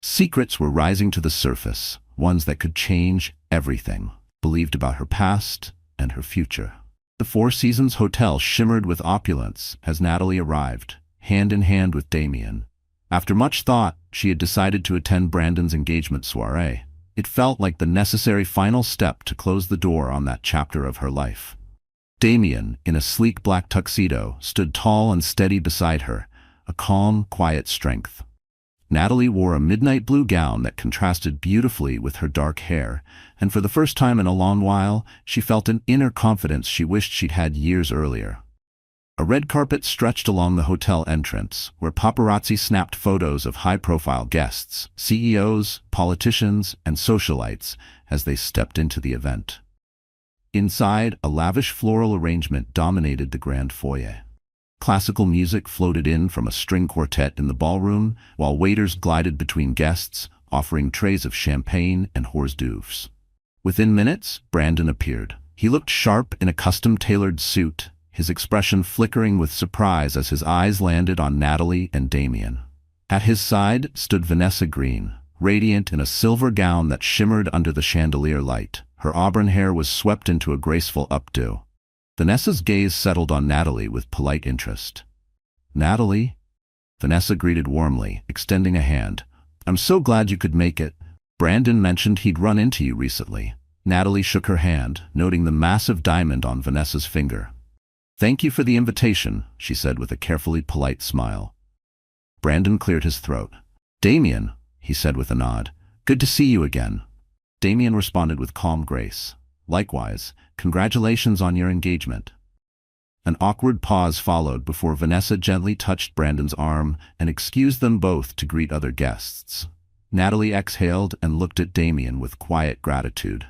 Secrets were rising to the surface, ones that could change everything, believed about her past and her future. The Four Seasons Hotel shimmered with opulence as Natalie arrived, hand in hand with Damien. After much thought, she had decided to attend Brandon's engagement soiree. It felt like the necessary final step to close the door on that chapter of her life. Damien, in a sleek black tuxedo, stood tall and steady beside her, a calm, quiet strength. Natalie wore a midnight blue gown that contrasted beautifully with her dark hair, and for the first time in a long while, she felt an inner confidence she wished she'd had years earlier. A red carpet stretched along the hotel entrance, where paparazzi snapped photos of high-profile guests, CEOs, politicians, and socialites, as they stepped into the event. Inside, a lavish floral arrangement dominated the grand foyer. Classical music floated in from a string quartet in the ballroom, while waiters glided between guests, offering trays of champagne and hors d'oeuvres. Within minutes, Brandon appeared. He looked sharp in a custom-tailored suit, his expression flickering with surprise as his eyes landed on Natalie and Damien. At his side stood Vanessa Green, radiant in a silver gown that shimmered under the chandelier light. Her auburn hair was swept into a graceful updo. Vanessa's gaze settled on Natalie with polite interest. Natalie? Vanessa greeted warmly, extending a hand. I'm so glad you could make it. Brandon mentioned he'd run into you recently. Natalie shook her hand, noting the massive diamond on Vanessa's finger. Thank you for the invitation, she said with a carefully polite smile. Brandon cleared his throat. Damien, he said with a nod. Good to see you again. Damien responded with calm grace. Likewise, congratulations on your engagement. An awkward pause followed before Vanessa gently touched Brandon's arm and excused them both to greet other guests. Natalie exhaled and looked at Damien with quiet gratitude.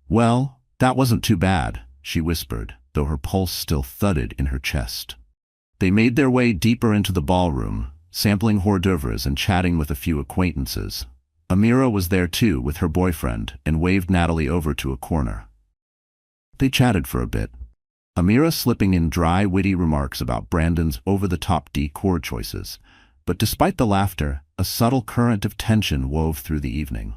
Well, that wasn't too bad, she whispered, though her pulse still thudded in her chest. They made their way deeper into the ballroom, sampling hors d'oeuvres and chatting with a few acquaintances. Amira was there too with her boyfriend and waved Natalie over to a corner. They chatted for a bit, Amira slipping in dry, witty remarks about Brandon's over-the-top decor choices, but despite the laughter, a subtle current of tension wove through the evening.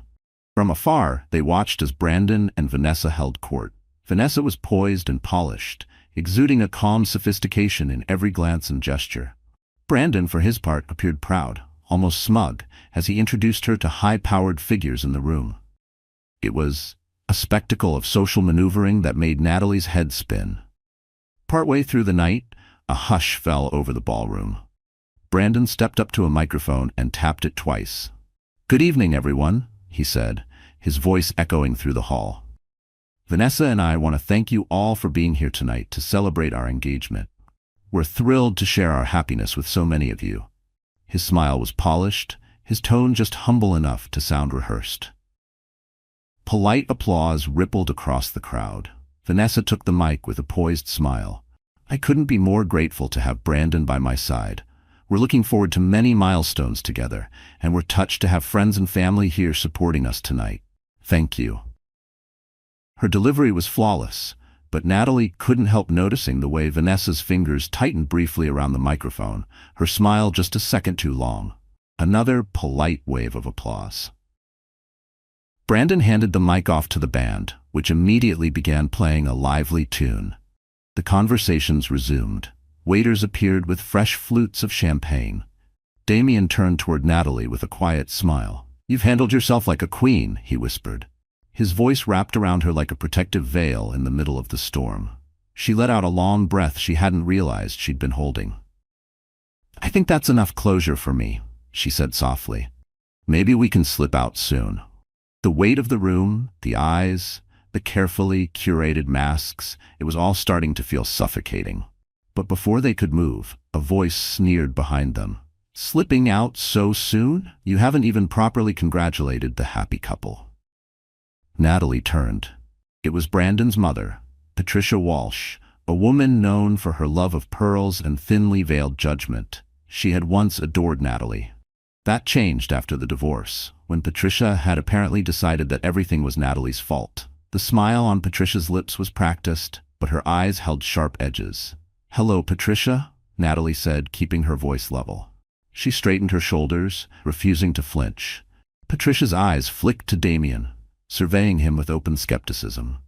From afar, they watched as Brandon and Vanessa held court. Vanessa was poised and polished, exuding a calm sophistication in every glance and gesture. Brandon, for his part, appeared proud, almost smug, as he introduced her to high-powered figures in the room. It was a spectacle of social maneuvering that made Natalie's head spin. Partway through the night, a hush fell over the ballroom. Brandon stepped up to a microphone and tapped it twice. "Good evening, everyone," he said, his voice echoing through the hall. "Vanessa and I want to thank you all for being here tonight to celebrate our engagement. We're thrilled to share our happiness with so many of you." His smile was polished, his tone just humble enough to sound rehearsed. Polite applause rippled across the crowd. Vanessa took the mic with a poised smile. "I couldn't be more grateful to have Brandon by my side. We're looking forward to many milestones together, and we're touched to have friends and family here supporting us tonight. Thank you." Her delivery was flawless, but Natalie couldn't help noticing the way Vanessa's fingers tightened briefly around the microphone, her smile just a second too long. Another polite wave of applause. Brandon handed the mic off to the band, which immediately began playing a lively tune. The conversations resumed. Waiters appeared with fresh flutes of champagne. Damien turned toward Natalie with a quiet smile. "You've handled yourself like a queen," he whispered. His voice wrapped around her like a protective veil in the middle of the storm. She let out a long breath she hadn't realized she'd been holding. "I think that's enough closure for me," she said softly. "Maybe we can slip out soon." The weight of the room, the eyes, the carefully curated masks, it was all starting to feel suffocating. But before they could move, a voice sneered behind them. "Slipping out so soon? You haven't even properly congratulated the happy couple." Natalie turned. It was Brandon's mother, Patricia Walsh, a woman known for her love of pearls and thinly veiled judgment. She had once adored Natalie. That changed after the divorce, when Patricia had apparently decided that everything was Natalie's fault. The smile on Patricia's lips was practiced, but her eyes held sharp edges. "Hello, Patricia," Natalie said, keeping her voice level. She straightened her shoulders, refusing to flinch. Patricia's eyes flicked to Damien, surveying him with open skepticism.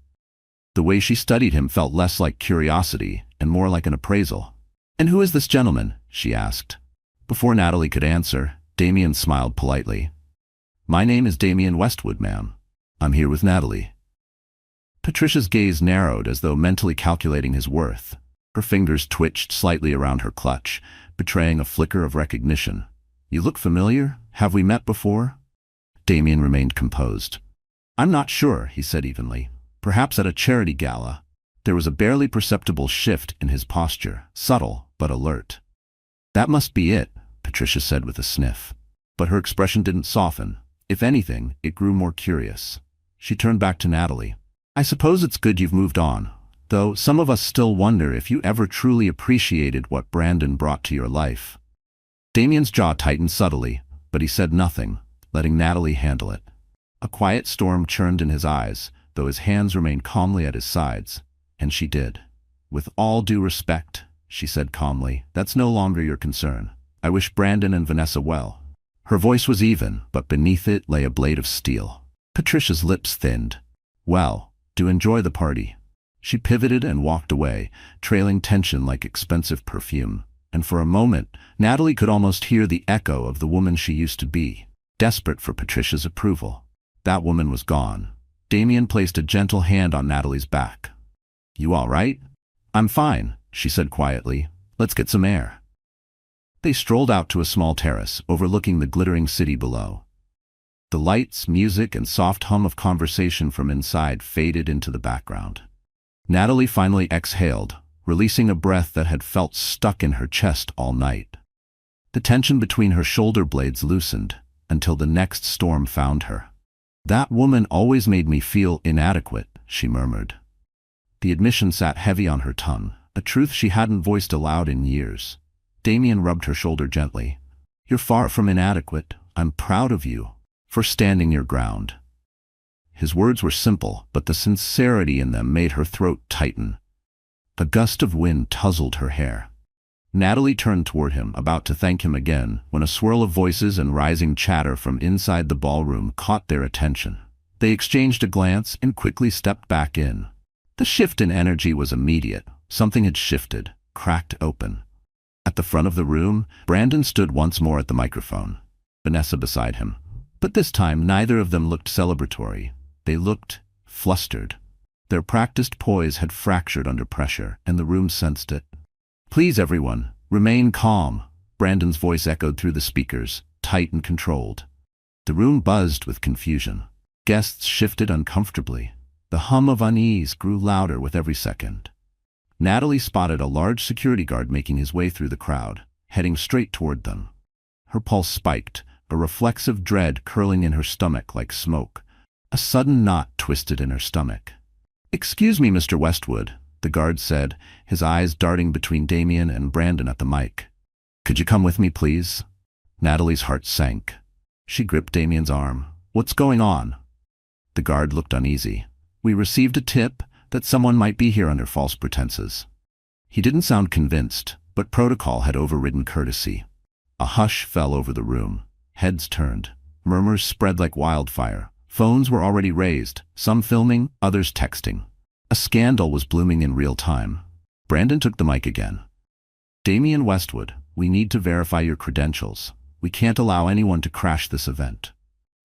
The way she studied him felt less like curiosity and more like an appraisal. "And who is this gentleman?" she asked. Before Natalie could answer, Damien smiled politely. "My name is Damien Westwood, ma'am. I'm here with Natalie." Patricia's gaze narrowed as though mentally calculating his worth. Her fingers twitched slightly around her clutch, betraying a flicker of recognition. "You look familiar. Have we met before?" Damien remained composed. "I'm not sure," he said evenly. "Perhaps at a charity gala." There was a barely perceptible shift in his posture, subtle but alert. "That must be it," Patricia said with a sniff. But her expression didn't soften. If anything, it grew more curious. She turned back to Natalie. "I suppose it's good you've moved on, though some of us still wonder if you ever truly appreciated what Brandon brought to your life." Damien's jaw tightened subtly, but he said nothing, letting Natalie handle it. A quiet storm churned in his eyes, though his hands remained calmly at his sides, and she did. "With all due respect," she said calmly, "that's no longer your concern. I wish Brandon and Vanessa well." Her voice was even, but beneath it lay a blade of steel. Patricia's lips thinned. "Well, do enjoy the party." She pivoted and walked away, trailing tension like expensive perfume. And for a moment, Natalie could almost hear the echo of the woman she used to be, desperate for Patricia's approval. That woman was gone. Damien placed a gentle hand on Natalie's back. "You all right?" "I'm fine," she said quietly. "Let's get some air." They strolled out to a small terrace overlooking the glittering city below. The lights, music, and soft hum of conversation from inside faded into the background. Natalie finally exhaled, releasing a breath that had felt stuck in her chest all night. The tension between her shoulder blades loosened until the next storm found her. "That woman always made me feel inadequate," she murmured. The admission sat heavy on her tongue, a truth she hadn't voiced aloud in years. Damien rubbed her shoulder gently. "You're far from inadequate. I'm proud of you." for standing your ground." His words were simple, but the sincerity in them made her throat tighten. A gust of wind tousled her hair. Natalie turned toward him, about to thank him again, when a swirl of voices and rising chatter from inside the ballroom caught their attention. They exchanged a glance and quickly stepped back in. The shift in energy was immediate. Something had shifted, cracked open. At the front of the room, Brandon stood once more at the microphone, Vanessa beside him. But this time neither of them looked celebratory. They looked flustered. Their practiced poise had fractured under pressure, and the room sensed it. "Please, everyone, remain calm," Brandon's voice echoed through the speakers, tight and controlled. The room buzzed with confusion. Guests shifted uncomfortably. The hum of unease grew louder with every second. Natalie spotted a large security guard making his way through the crowd, heading straight toward them. Her pulse spiked, a reflexive dread curling in her stomach like smoke. A sudden knot twisted in her stomach. "Excuse me, Mr. Westwood," the guard said, his eyes darting between Damien and Brandon at the mic. "Could you come with me, please?" Natalie's heart sank. She gripped Damien's arm. "What's going on?" The guard looked uneasy. "We received a tip that someone might be here under false pretenses." He didn't sound convinced, but protocol had overridden courtesy. A hush fell over the room. Heads turned. Murmurs spread like wildfire. Phones were already raised, some filming, others texting. A scandal was blooming in real time. Brandon took the mic again. "Damien Westwood, we need to verify your credentials. We can't allow anyone to crash this event."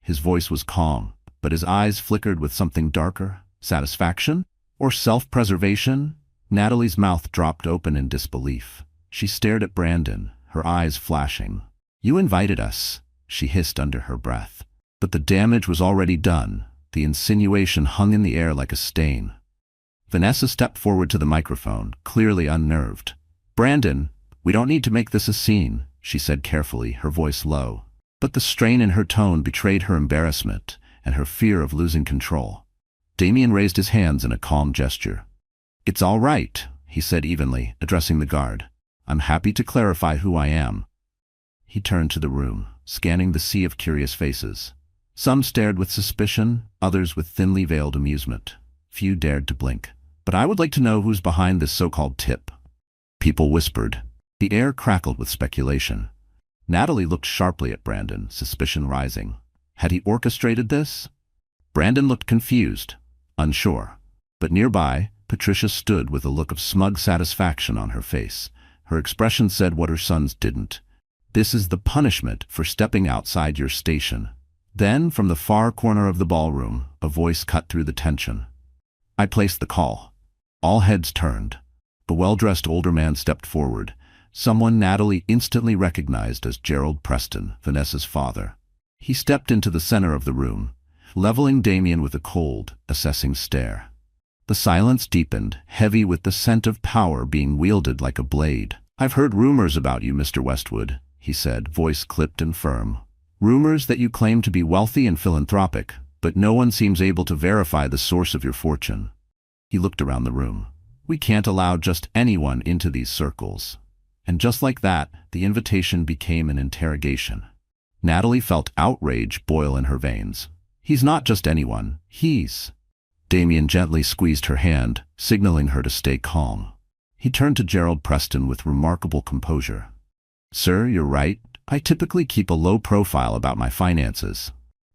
His voice was calm, but his eyes flickered with something darker. Satisfaction? Or self-preservation? Natalie's mouth dropped open in disbelief. She stared at Brandon, her eyes flashing. "You invited us," she hissed under her breath. But the damage was already done. The insinuation hung in the air like a stain. Vanessa stepped forward to the microphone, clearly unnerved. "Brandon, we don't need to make this a scene," she said carefully, her voice low. But the strain in her tone betrayed her embarrassment and her fear of losing control. Damien raised his hands in a calm gesture. "It's all right," he said evenly, addressing the guard. "I'm happy to clarify who I am." He turned to the room, scanning the sea of curious faces. Some stared with suspicion, others with thinly veiled amusement. Few dared to blink. "But I would like to know who's behind this so-called tip." People whispered. The air crackled with speculation. Natalie looked sharply at Brandon, suspicion rising. Had he orchestrated this? Brandon looked confused, unsure. But nearby, Patricia stood with a look of smug satisfaction on her face. Her expression said what her sons didn't. "This is the punishment for stepping outside your station." Then, from the far corner of the ballroom, a voice cut through the tension. "I placed the call." All heads turned. A well-dressed older man stepped forward, someone Natalie instantly recognized as Gerald Preston, Vanessa's father. He stepped into the center of the room, leveling Damien with a cold, assessing stare. The silence deepened, heavy with the scent of power being wielded like a blade. "I've heard rumors about you, Mr. Westwood," he said, voice clipped and firm. "Rumors that you claim to be wealthy and philanthropic, but no one seems able to verify the source of your fortune." He looked around the room. "We can't allow just anyone into these circles." And just like that, the invitation became an interrogation. Natalie felt outrage boil in her veins. "He's not just anyone, he's—" Damien gently squeezed her hand, signaling her to stay calm. He turned to Gerald Preston with remarkable composure. "Sir, you're right. I typically keep a low profile about my finances,"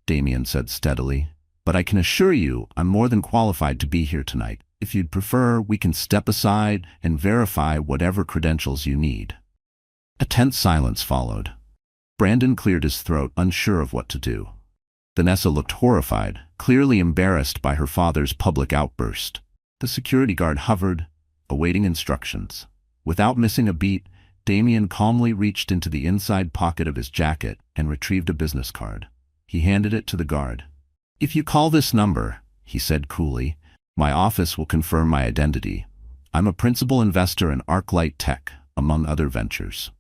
Damien said steadily. "But I can assure you I'm more than qualified to be here tonight. If you'd prefer, we can step aside and verify whatever credentials you need." A tense silence followed. Brandon cleared his throat, unsure of what to do. Vanessa looked horrified, clearly embarrassed by her father's public outburst. The security guard hovered, awaiting instructions. Without missing a beat, Damien calmly reached into the inside pocket of his jacket and retrieved a business card. He handed it to the guard. "If you call this number," he said coolly, "my office will confirm my identity. I'm a principal investor in ArcLight Tech, among other ventures."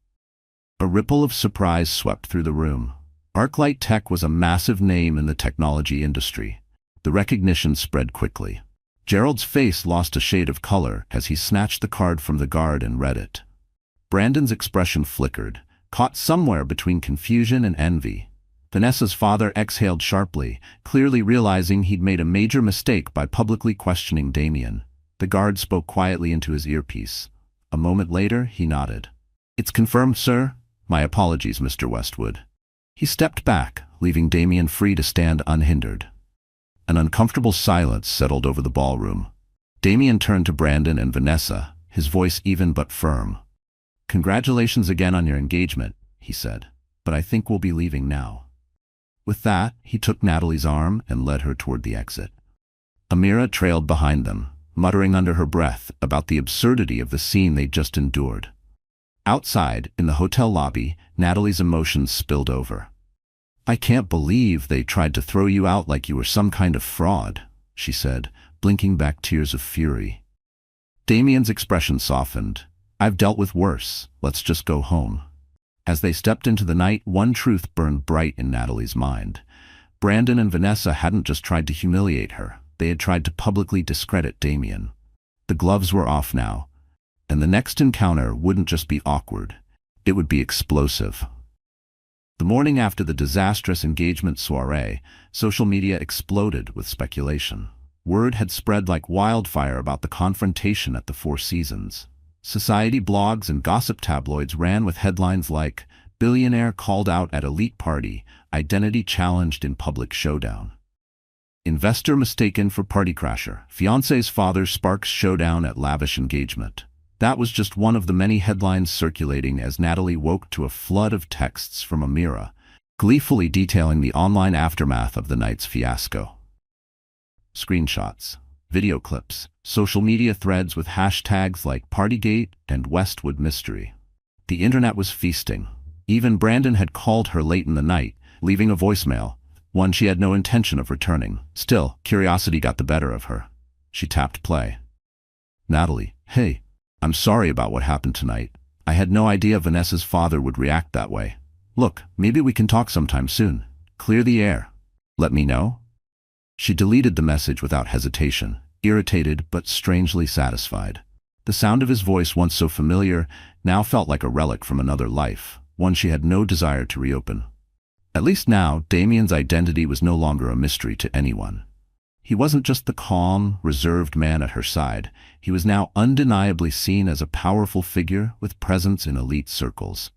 A ripple of surprise swept through the room. ArcLight Tech was a massive name in the technology industry. The recognition spread quickly. Gerald's face lost a shade of color as he snatched the card from the guard and read it. Brandon's expression flickered, caught somewhere between confusion and envy. Vanessa's father exhaled sharply, clearly realizing he'd made a major mistake by publicly questioning Damien. The guard spoke quietly into his earpiece. A moment later, he nodded. "It's confirmed, sir. My apologies, Mr. Westwood." He stepped back, leaving Damien free to stand unhindered. An uncomfortable silence settled over the ballroom. Damien turned to Brandon and Vanessa, his voice even but firm. "Congratulations again on your engagement," he said, "but I think we'll be leaving now." With that, he took Natalie's arm and led her toward the exit. Amira trailed behind them, muttering under her breath about the absurdity of the scene they'd just endured. Outside, in the hotel lobby, Natalie's emotions spilled over. "I can't believe they tried to throw you out like you were some kind of fraud," she said, blinking back tears of fury. Damien's expression softened. "I've dealt with worse. Let's just go home." As they stepped into the night, one truth burned bright in Natalie's mind. Brandon and Vanessa hadn't just tried to humiliate her. They had tried to publicly discredit Damien. The gloves were off now, and the next encounter wouldn't just be awkward. It would be explosive. The morning after the disastrous engagement soiree, social media exploded with speculation. Word had spread like wildfire about the confrontation at the Four Seasons. Society blogs and gossip tabloids ran with headlines like, "Billionaire called out at elite party, identity challenged in public showdown." "Investor mistaken for party crasher, fiancé's father sparks showdown at lavish engagement." That was just one of the many headlines circulating as Natalie woke to a flood of texts from Amira, gleefully detailing the online aftermath of the night's fiasco. Screenshots, video clips, social media threads with hashtags like Partygate and Westwood Mystery. The internet was feasting. Even Brandon had called her late in the night, leaving a voicemail, one she had no intention of returning. Still, curiosity got the better of her. She tapped play. "Natalie, hey. I'm sorry about what happened tonight. I had no idea Vanessa's father would react that way. Look, maybe we can talk sometime soon. Clear the air. Let me know." She deleted the message without hesitation, irritated but strangely satisfied. The sound of his voice, once so familiar, now felt like a relic from another life, one she had no desire to reopen. At least now, Damien's identity was no longer a mystery to anyone. He wasn't just the calm, reserved man at her side. He was now undeniably seen as a powerful figure with presence in elite circles.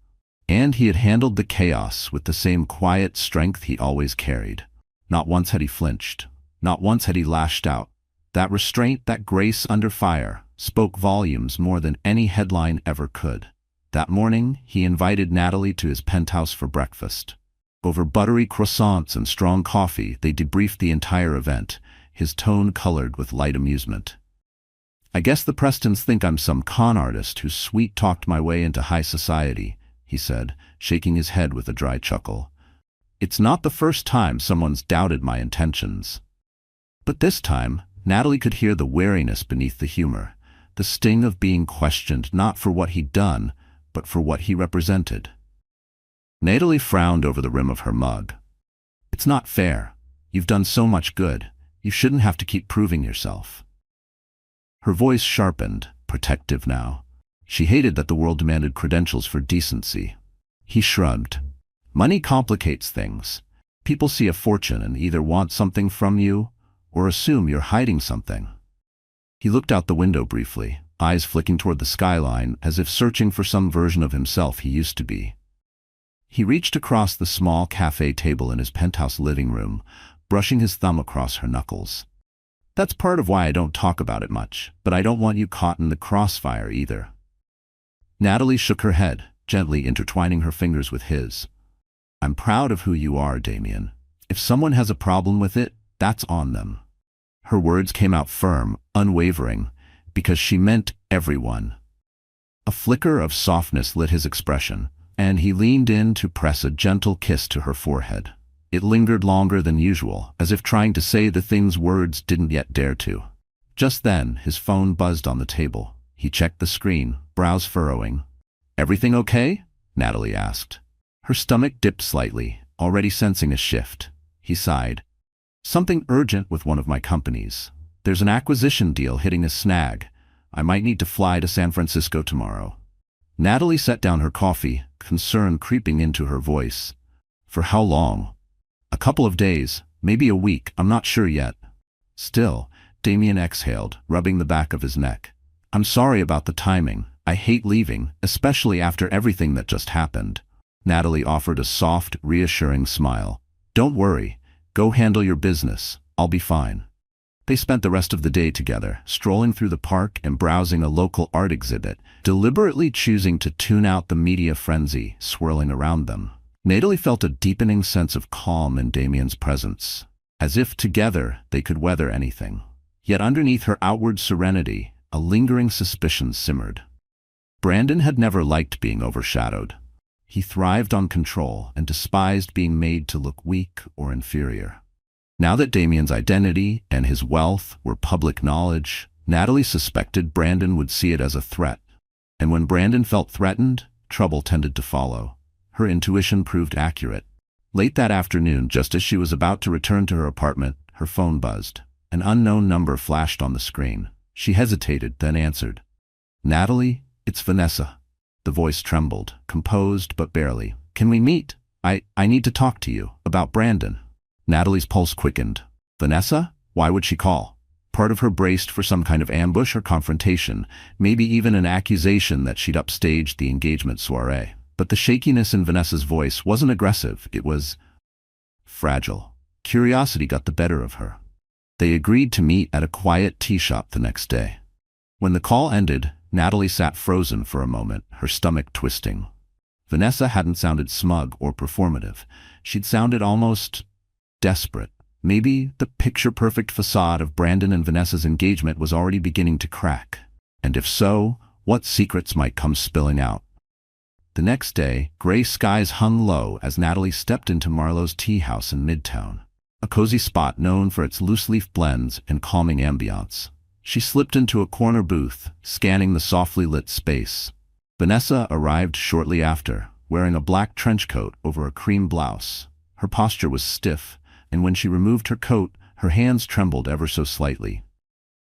And he had handled the chaos with the same quiet strength he always carried. Not once had he flinched. Not once had he lashed out. That restraint, that grace under fire, spoke volumes more than any headline ever could. That morning, he invited Natalie to his penthouse for breakfast. Over buttery croissants and strong coffee, they debriefed the entire event, his tone colored with light amusement. "I guess the Prestons think I'm some con artist who sweet-talked my way into high society," he said, shaking his head with a dry chuckle. "It's not the first time someone's doubted my intentions." But this time, Natalie could hear the wariness beneath the humor, the sting of being questioned not for what he'd done, but for what he represented. Natalie frowned over the rim of her mug. "It's not fair. You've done so much good. You shouldn't have to keep proving yourself." Her voice sharpened, protective now. She hated that the world demanded credentials for decency. He shrugged. "Money complicates things. People see a fortune and either want something from you or assume you're hiding something." He looked out the window briefly, eyes flicking toward the skyline as if searching for some version of himself he used to be. He reached across the small cafe table in his penthouse living room, brushing his thumb across her knuckles. "That's part of why I don't talk about it much, but I don't want you caught in the crossfire either." Natalie shook her head, gently intertwining her fingers with his. "I'm proud of who you are, Damien. If someone has a problem with it, that's on them." Her words came out firm, unwavering, because she meant everyone. A flicker of softness lit his expression, and he leaned in to press a gentle kiss to her forehead. It lingered longer than usual, as if trying to say the things words didn't yet dare to. Just then, his phone buzzed on the table. He checked the screen, brows furrowing. "Everything okay?" Natalie asked. Her stomach dipped slightly, already sensing a shift. He sighed. "Something urgent with one of my companies. There's an acquisition deal hitting a snag. I might need to fly to San Francisco tomorrow." Natalie set down her coffee, concern creeping into her voice. "For how long?" couple of days, maybe a week, I'm not sure yet. Still, Damien exhaled, rubbing the back of his neck. I'm sorry about the timing. I hate leaving, especially after everything that just happened. Natalie offered a soft, reassuring smile. Don't worry. Go handle your business. I'll be fine. They spent the rest of the day together, strolling through the park and browsing a local art exhibit, deliberately choosing to tune out the media frenzy swirling around them. Natalie felt a deepening sense of calm in Damien's presence, as if together they could weather anything. Yet underneath her outward serenity, a lingering suspicion simmered. Brandon had never liked being overshadowed. He thrived on control and despised being made to look weak or inferior. Now that Damien's identity and his wealth were public knowledge, Natalie suspected Brandon would see it as a threat. And when Brandon felt threatened, trouble tended to follow. Her intuition proved accurate. Late that afternoon, just as she was about to return to her apartment, her phone buzzed. An unknown number flashed on the screen. She hesitated, then answered. Natalie, it's Vanessa. The voice trembled, composed but barely. Can we meet? I need to talk to you about Brandon. Natalie's pulse quickened. Vanessa? Why would she call? Part of her braced for some kind of ambush or confrontation, maybe even an accusation that she'd upstaged the engagement soiree. But the shakiness in Vanessa's voice wasn't aggressive, it was fragile. Curiosity got the better of her. They agreed to meet at a quiet tea shop the next day. When the call ended, Natalie sat frozen for a moment, her stomach twisting. Vanessa hadn't sounded smug or performative. She'd sounded almost desperate. Maybe the picture-perfect facade of Brandon and Vanessa's engagement was already beginning to crack. And if so, what secrets might come spilling out? The next day, gray skies hung low as Natalie stepped into Marlowe's tea house in Midtown, a cozy spot known for its loose-leaf blends and calming ambiance. She slipped into a corner booth, scanning the softly lit space. Vanessa arrived shortly after, wearing a black trench coat over a cream blouse. Her posture was stiff, and when she removed her coat, her hands trembled ever so slightly.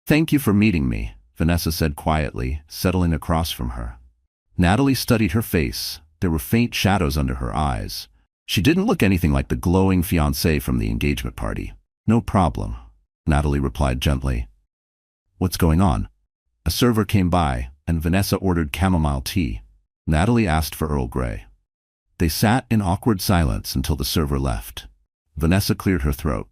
Thank you for meeting me, Vanessa said quietly, settling across from her. Natalie studied her face. There were faint shadows under her eyes. She didn't look anything like the glowing fiancée from the engagement party. No problem, Natalie replied gently. What's going on? A server came by, and Vanessa ordered chamomile tea. Natalie asked for Earl Grey. They sat in awkward silence until the server left. Vanessa cleared her throat.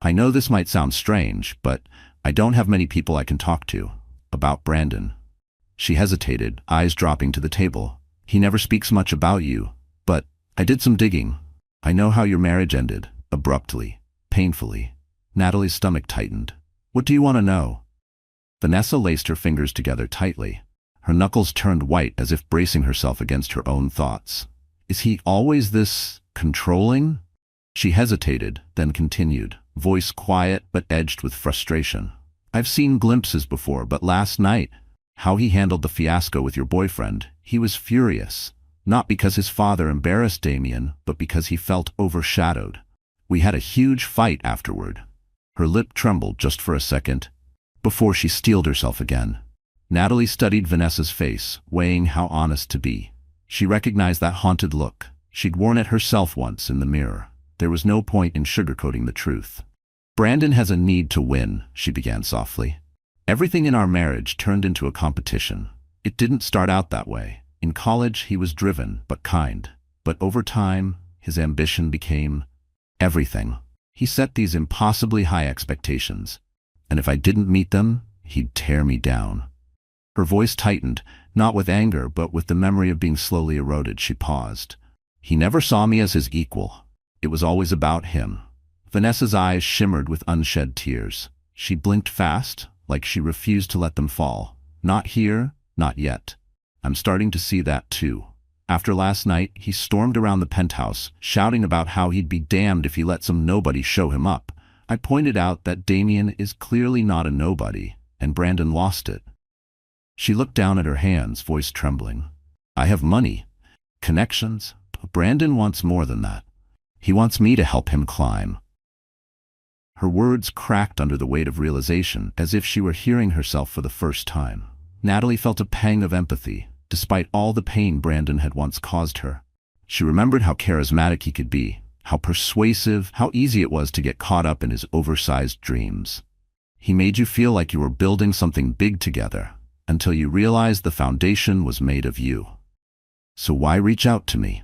I know this might sound strange, but I don't have many people I can talk to about Brandon. She hesitated, eyes dropping to the table. He never speaks much about you, but I did some digging. I know how your marriage ended, abruptly, painfully. Natalie's stomach tightened. What do you want to know? Vanessa laced her fingers together tightly. Her knuckles turned white as if bracing herself against her own thoughts. Is he always this controlling? She hesitated, then continued, voice quiet but edged with frustration. I've seen glimpses before, but last night, how he handled the fiasco with your boyfriend, he was furious. Not because his father embarrassed Damien, but because he felt overshadowed. We had a huge fight afterward. Her lip trembled just for a second, before she steeled herself again. Natalie studied Vanessa's face, weighing how honest to be. She recognized that haunted look. She'd worn it herself once in the mirror. There was no point in sugarcoating the truth. Brandon has a need to win, she began softly. Everything in our marriage turned into a competition. It didn't start out that way. In college, he was driven, but kind. But over time, his ambition became everything. He set these impossibly high expectations. And if I didn't meet them, he'd tear me down. Her voice tightened, not with anger, but with the memory of being slowly eroded. She paused. He never saw me as his equal. It was always about him. Vanessa's eyes shimmered with unshed tears. She blinked fast, like she refused to let them fall. Not here, not yet. I'm starting to see that too. After last night, he stormed around the penthouse, shouting about how he'd be damned if he let some nobody show him up. I pointed out that Damien is clearly not a nobody, and Brandon lost it. She looked down at her hands, voice trembling. I have money, connections, but Brandon wants more than that. He wants me to help him climb. Her words cracked under the weight of realization, as if she were hearing herself for the first time. Natalie felt a pang of empathy, despite all the pain Brandon had once caused her. She remembered how charismatic he could be, how persuasive, how easy it was to get caught up in his oversized dreams. He made you feel like you were building something big together, until you realized the foundation was made of you. So why reach out to me?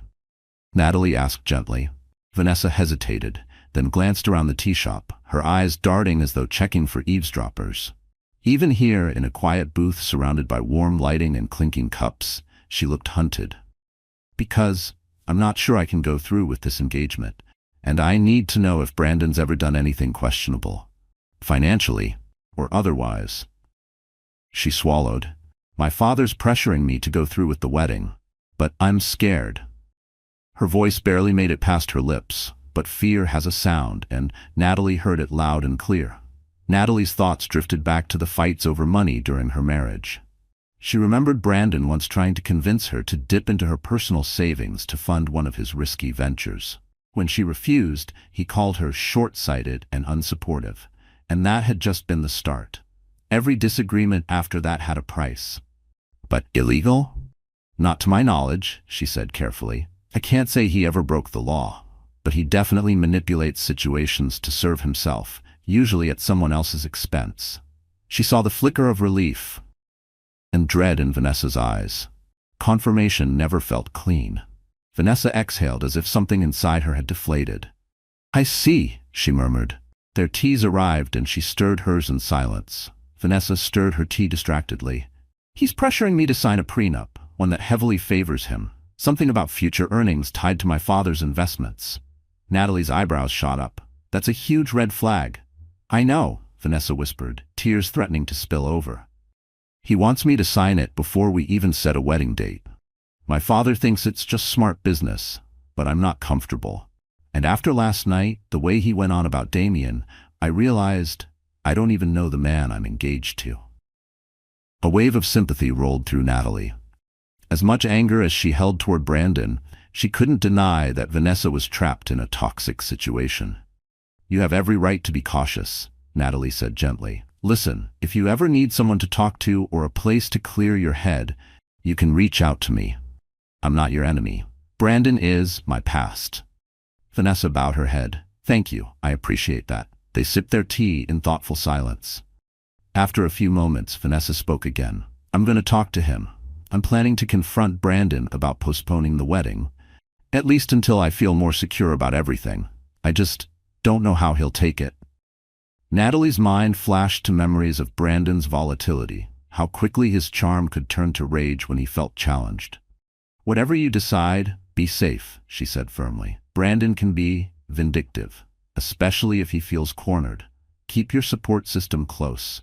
Natalie asked gently. Vanessa hesitated, then glanced around the tea shop, her eyes darting as though checking for eavesdroppers. Even here, in a quiet booth surrounded by warm lighting and clinking cups, she looked hunted. Because I'm not sure I can go through with this engagement, and I need to know if Brandon's ever done anything questionable, financially or otherwise. She swallowed. My father's pressuring me to go through with the wedding, but I'm scared. Her voice barely made it past her lips, but fear has a sound, and Natalie heard it loud and clear. Natalie's thoughts drifted back to the fights over money during her marriage. She remembered Brandon once trying to convince her to dip into her personal savings to fund one of his risky ventures. When she refused, he called her short-sighted and unsupportive, and that had just been the start. Every disagreement after that had a price. But illegal? Not to my knowledge, she said carefully. I can't say he ever broke the law, but he definitely manipulates situations to serve himself, usually at someone else's expense. She saw the flicker of relief and dread in Vanessa's eyes. Confirmation never felt clean. Vanessa exhaled as if something inside her had deflated. I see, she murmured. Their teas arrived and she stirred hers in silence. Vanessa stirred her tea distractedly. He's pressuring me to sign a prenup, one that heavily favors him. Something about future earnings tied to my father's investments. Natalie's eyebrows shot up. That's a huge red flag. I know, Vanessa whispered, tears threatening to spill over. He wants me to sign it before we even set a wedding date. My father thinks it's just smart business, but I'm not comfortable. And after last night, the way he went on about Damien, I realized I don't even know the man I'm engaged to. A wave of sympathy rolled through Natalie. As much anger as she held toward Brandon, she couldn't deny that Vanessa was trapped in a toxic situation. You have every right to be cautious, Natalie said gently. Listen, if you ever need someone to talk to or a place to clear your head, you can reach out to me. I'm not your enemy. Brandon is my past. Vanessa bowed her head. Thank you, I appreciate that. They sipped their tea in thoughtful silence. After a few moments, Vanessa spoke again. I'm going to talk to him. I'm planning to confront Brandon about postponing the wedding, at least until I feel more secure about everything. I just don't know how he'll take it. Natalie's mind flashed to memories of Brandon's volatility, how quickly his charm could turn to rage when he felt challenged. Whatever you decide, be safe, she said firmly. Brandon can be vindictive, especially if he feels cornered. Keep your support system close.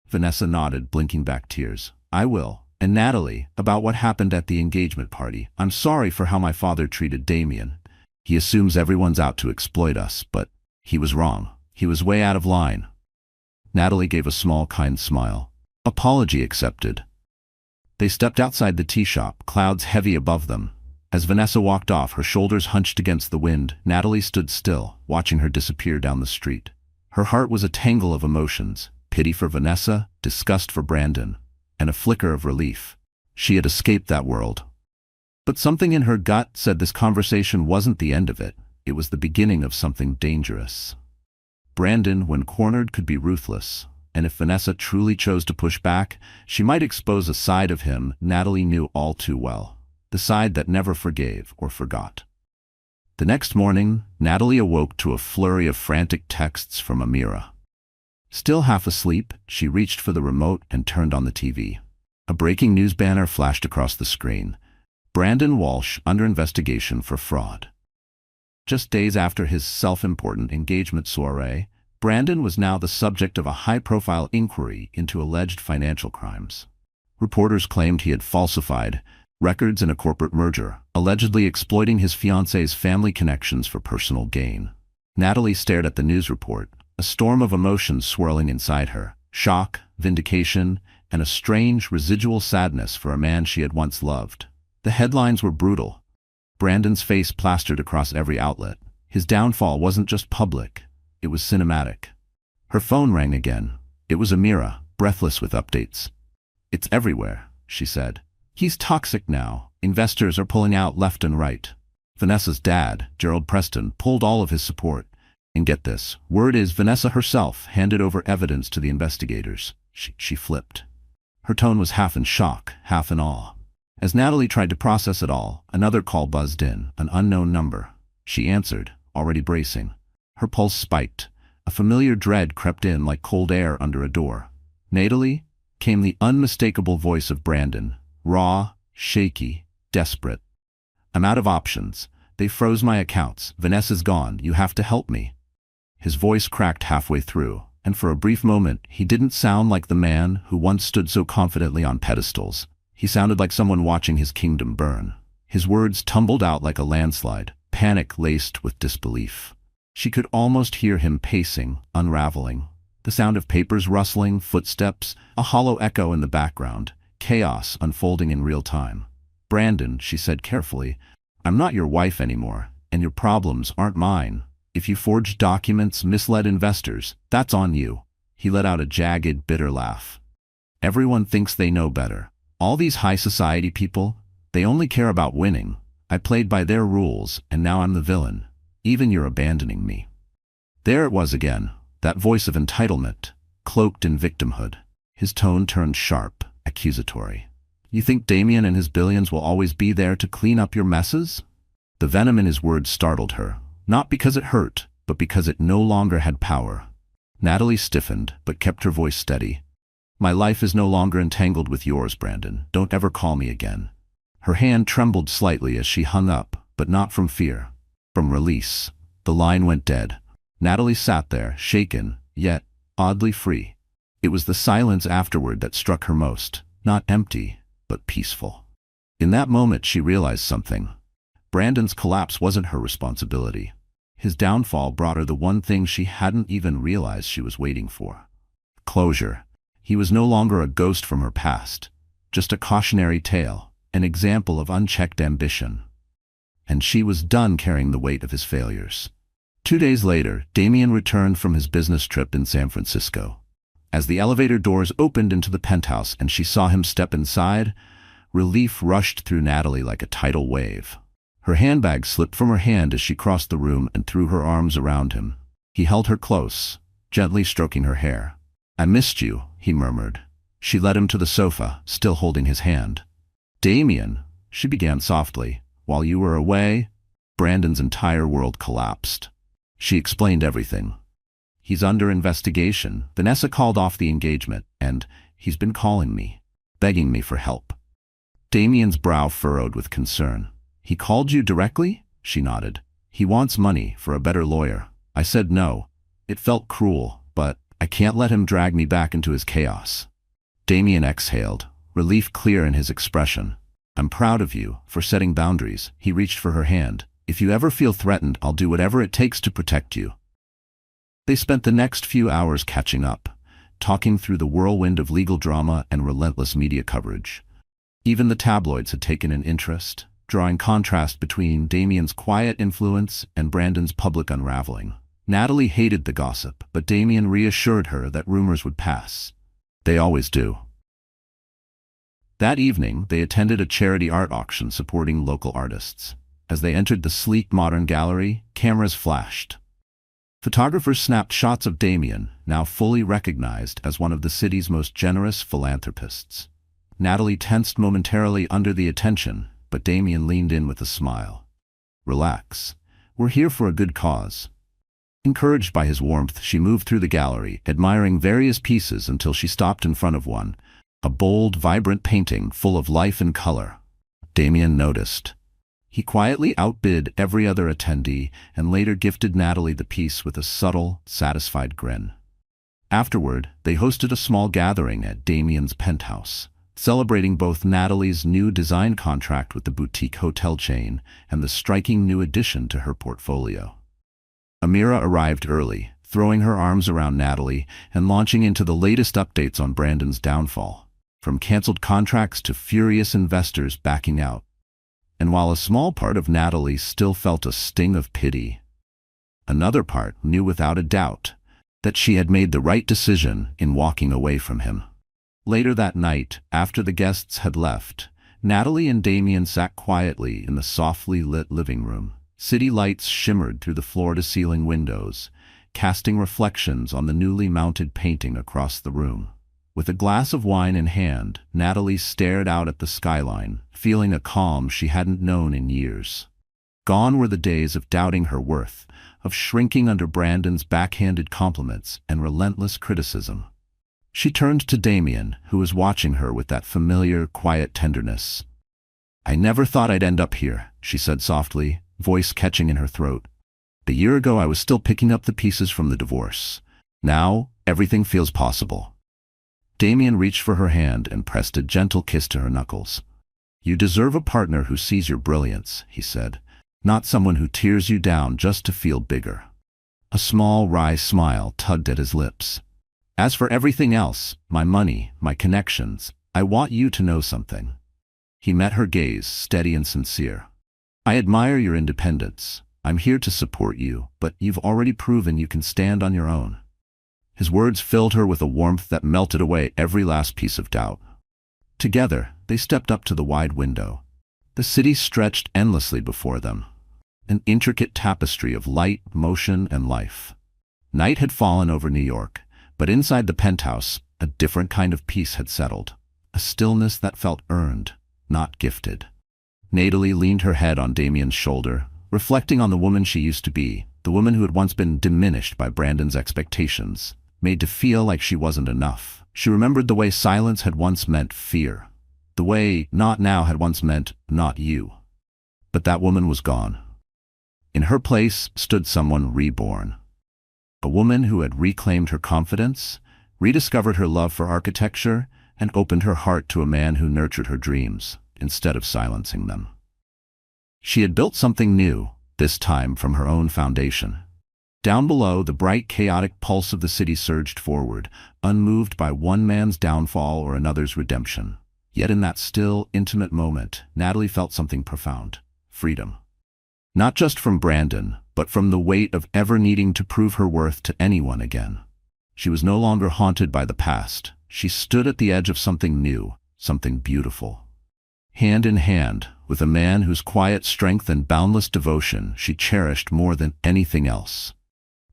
Vanessa nodded, blinking back tears. I will. And Natalie, about what happened at the engagement party. I'm sorry for how my father treated Damien. He assumes everyone's out to exploit us, but he was wrong. He was way out of line. Natalie gave a small, kind smile. Apology accepted. They stepped outside the tea shop, clouds heavy above them. As Vanessa walked off, her shoulders hunched against the wind, Natalie stood still, watching her disappear down the street. Her heart was a tangle of emotions, pity for Vanessa, disgust for Brandon, and a flicker of relief. She had escaped that world. But something in her gut said this conversation wasn't the end of it. It was the beginning of something dangerous. Brandon, when cornered, could be ruthless, and if Vanessa truly chose to push back, she might expose a side of him Natalie knew all too well, the side that never forgave or forgot. The next morning, Natalie awoke to a flurry of frantic texts from Amira. Still half asleep, she reached for the remote and turned on the TV. A breaking news banner flashed across the screen. Brandon Walsh under investigation for fraud. Just days after his self-important engagement soiree, Brandon was now the subject of a high-profile inquiry into alleged financial crimes. Reporters claimed he had falsified records in a corporate merger, allegedly exploiting his fiancée's family connections for personal gain. Natalie stared at the news report, a storm of emotions swirling inside her, shock, vindication, and a strange, residual sadness for a man she had once loved. The headlines were brutal. Brandon's face plastered across every outlet. His downfall wasn't just public, it was cinematic. Her phone rang again. It was Amira, breathless with updates. It's everywhere, she said. He's toxic now. Investors are pulling out left and right. Vanessa's dad, Gerald Preston, pulled all of his support. And get this, word is Vanessa herself handed over evidence to the investigators. She flipped. Her tone was half in shock, half in awe. As Natalie tried to process it all, another call buzzed in, an unknown number. She answered, already bracing. Her pulse spiked. A familiar dread crept in like cold air under a door. "Natalie?" came the unmistakable voice of Brandon, raw, shaky, desperate. "I'm out of options. They froze my accounts. Vanessa's gone. You have to help me." His voice cracked halfway through, and for a brief moment he didn't sound like the man who once stood so confidently on pedestals. He sounded like someone watching his kingdom burn. His words tumbled out like a landslide, panic laced with disbelief. She could almost hear him pacing, unraveling. The sound of papers rustling, footsteps, a hollow echo in the background, chaos unfolding in real time. "Brandon," she said carefully, "I'm not your wife anymore, and your problems aren't mine. If you forged documents, misled investors, that's on you." He let out a jagged, bitter laugh. "Everyone thinks they know better. All these high society people, they only care about winning. I played by their rules, and now I'm the villain. Even you're abandoning me." There it was again, that voice of entitlement, cloaked in victimhood. His tone turned sharp, accusatory. "You think Damien and his billions will always be there to clean up your messes?" The venom in his words startled her, not because it hurt, but because it no longer had power. Natalie stiffened, but kept her voice steady. "My life is no longer entangled with yours, Brandon. Don't ever call me again." Her hand trembled slightly as she hung up, but not from fear. From release. The line went dead. Natalie sat there, shaken, yet oddly free. It was the silence afterward that struck her most, not empty, but peaceful. In that moment she realized something. Brandon's collapse wasn't her responsibility. His downfall brought her the one thing she hadn't even realized she was waiting for. Closure. He was no longer a ghost from her past, just a cautionary tale, an example of unchecked ambition. And she was done carrying the weight of his failures. 2 days later, Damien returned from his business trip in San Francisco. As the elevator doors opened into the penthouse and she saw him step inside, relief rushed through Natalie like a tidal wave. Her handbag slipped from her hand as she crossed the room and threw her arms around him. He held her close, gently stroking her hair. "I missed you," he murmured. She led him to the sofa, still holding his hand. "Damien," she began softly, "while you were away, Brandon's entire world collapsed." She explained everything. "He's under investigation. Vanessa called off the engagement, and he's been calling me, begging me for help." Damien's brow furrowed with concern. "He called you directly?" She nodded. "He wants money for a better lawyer." I said no. It felt cruel, but I can't let him drag me back into his chaos. Damien exhaled, relief clear in his expression. "I'm proud of you for setting boundaries." He reached for her hand. "If you ever feel threatened, I'll do whatever it takes to protect you." They spent the next few hours catching up, talking through the whirlwind of legal drama and relentless media coverage. Even the tabloids had taken an interest, drawing contrast between Damien's quiet influence and Brandon's public unraveling. Natalie hated the gossip, but Damien reassured her that rumors would pass. They always do. That evening, they attended a charity art auction supporting local artists. As they entered the sleek modern gallery, cameras flashed. Photographers snapped shots of Damien, now fully recognized as one of the city's most generous philanthropists. Natalie tensed momentarily under the attention, but Damien leaned in with a smile. "Relax. We're here for a good cause." Encouraged by his warmth, she moved through the gallery, admiring various pieces until she stopped in front of one, a bold, vibrant painting full of life and color. Damien noticed. He quietly outbid every other attendee and later gifted Natalie the piece with a subtle, satisfied grin. Afterward, they hosted a small gathering at Damien's penthouse, celebrating both Natalie's new design contract with the boutique hotel chain and the striking new addition to her portfolio. Amira arrived early, throwing her arms around Natalie and launching into the latest updates on Brandon's downfall, from canceled contracts to furious investors backing out. And while a small part of Natalie still felt a sting of pity, another part knew without a doubt that she had made the right decision in walking away from him. Later that night, after the guests had left, Natalie and Damien sat quietly in the softly lit living room. City lights shimmered through the floor-to-ceiling windows, casting reflections on the newly mounted painting across the room. With a glass of wine in hand, Natalie stared out at the skyline, feeling a calm she hadn't known in years. Gone were the days of doubting her worth, of shrinking under Brandon's backhanded compliments and relentless criticism. She turned to Damien, who was watching her with that familiar, quiet tenderness. "I never thought I'd end up here," she said softly, voice catching in her throat. "A year ago I was still picking up the pieces from the divorce. Now, everything feels possible." Damien reached for her hand and pressed a gentle kiss to her knuckles. "You deserve a partner who sees your brilliance," he said, "not someone who tears you down just to feel bigger." A small, wry smile tugged at his lips. "As for everything else, my money, my connections, I want you to know something." He met her gaze, steady and sincere. "I admire your independence. I'm here to support you, but you've already proven you can stand on your own." His words filled her with a warmth that melted away every last piece of doubt. Together, they stepped up to the wide window. The city stretched endlessly before them, an intricate tapestry of light, motion, and life. Night had fallen over New York, but inside the penthouse, a different kind of peace had settled, a stillness that felt earned, not gifted. Natalie leaned her head on Damien's shoulder, reflecting on the woman she used to be, the woman who had once been diminished by Brandon's expectations, made to feel like she wasn't enough. She remembered the way silence had once meant fear, the way "not now" had once meant "not you." But that woman was gone. In her place stood someone reborn. A woman who had reclaimed her confidence, rediscovered her love for architecture, and opened her heart to a man who nurtured her dreams, instead of silencing them. She had built something new, this time from her own foundation. Down below, the bright, chaotic pulse of the city surged forward, unmoved by one man's downfall or another's redemption. Yet in that still, intimate moment, Natalie felt something profound: freedom. Not just from Brandon, but from the weight of ever needing to prove her worth to anyone again. She was no longer haunted by the past. She stood at the edge of something new, something beautiful. Hand in hand, with a man whose quiet strength and boundless devotion she cherished more than anything else.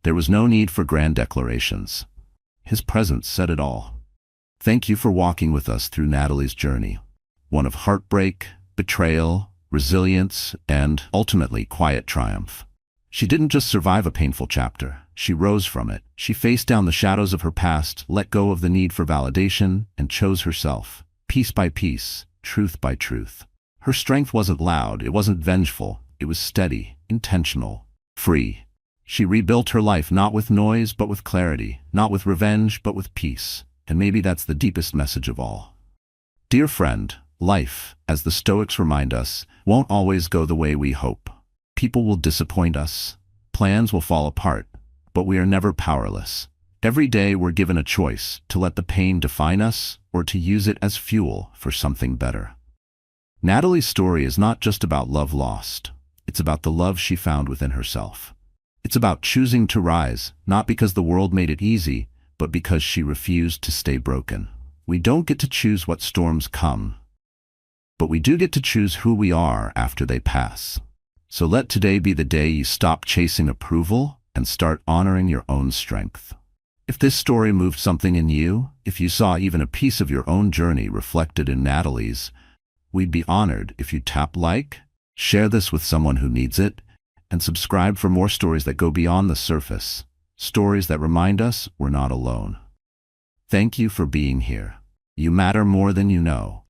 There was no need for grand declarations. His presence said it all. Thank you for walking with us through Natalie's journey, one of heartbreak, betrayal, resilience, and, ultimately, quiet triumph. She didn't just survive a painful chapter. She rose from it. She faced down the shadows of her past, let go of the need for validation, and chose herself, piece by piece, truth by truth. Her strength wasn't loud, it wasn't vengeful, it was steady, intentional, free. She rebuilt her life not with noise but with clarity, not with revenge but with peace. And maybe that's the deepest message of all. Dear friend, life, as the Stoics remind us, won't always go the way we hope. People will disappoint us, plans will fall apart, but we are never powerless. Every day we're given a choice to let the pain define us or to use it as fuel for something better. Natalie's story is not just about love lost. It's about the love she found within herself. It's about choosing to rise, not because the world made it easy, but because she refused to stay broken. We don't get to choose what storms come, but we do get to choose who we are after they pass. So let today be the day you stop chasing approval and start honoring your own strength. If this story moved something in you, if you saw even a piece of your own journey reflected in Natalie's, we'd be honored if you tap like, share this with someone who needs it, and subscribe for more stories that go beyond the surface, stories that remind us we're not alone. Thank you for being here. You matter more than you know.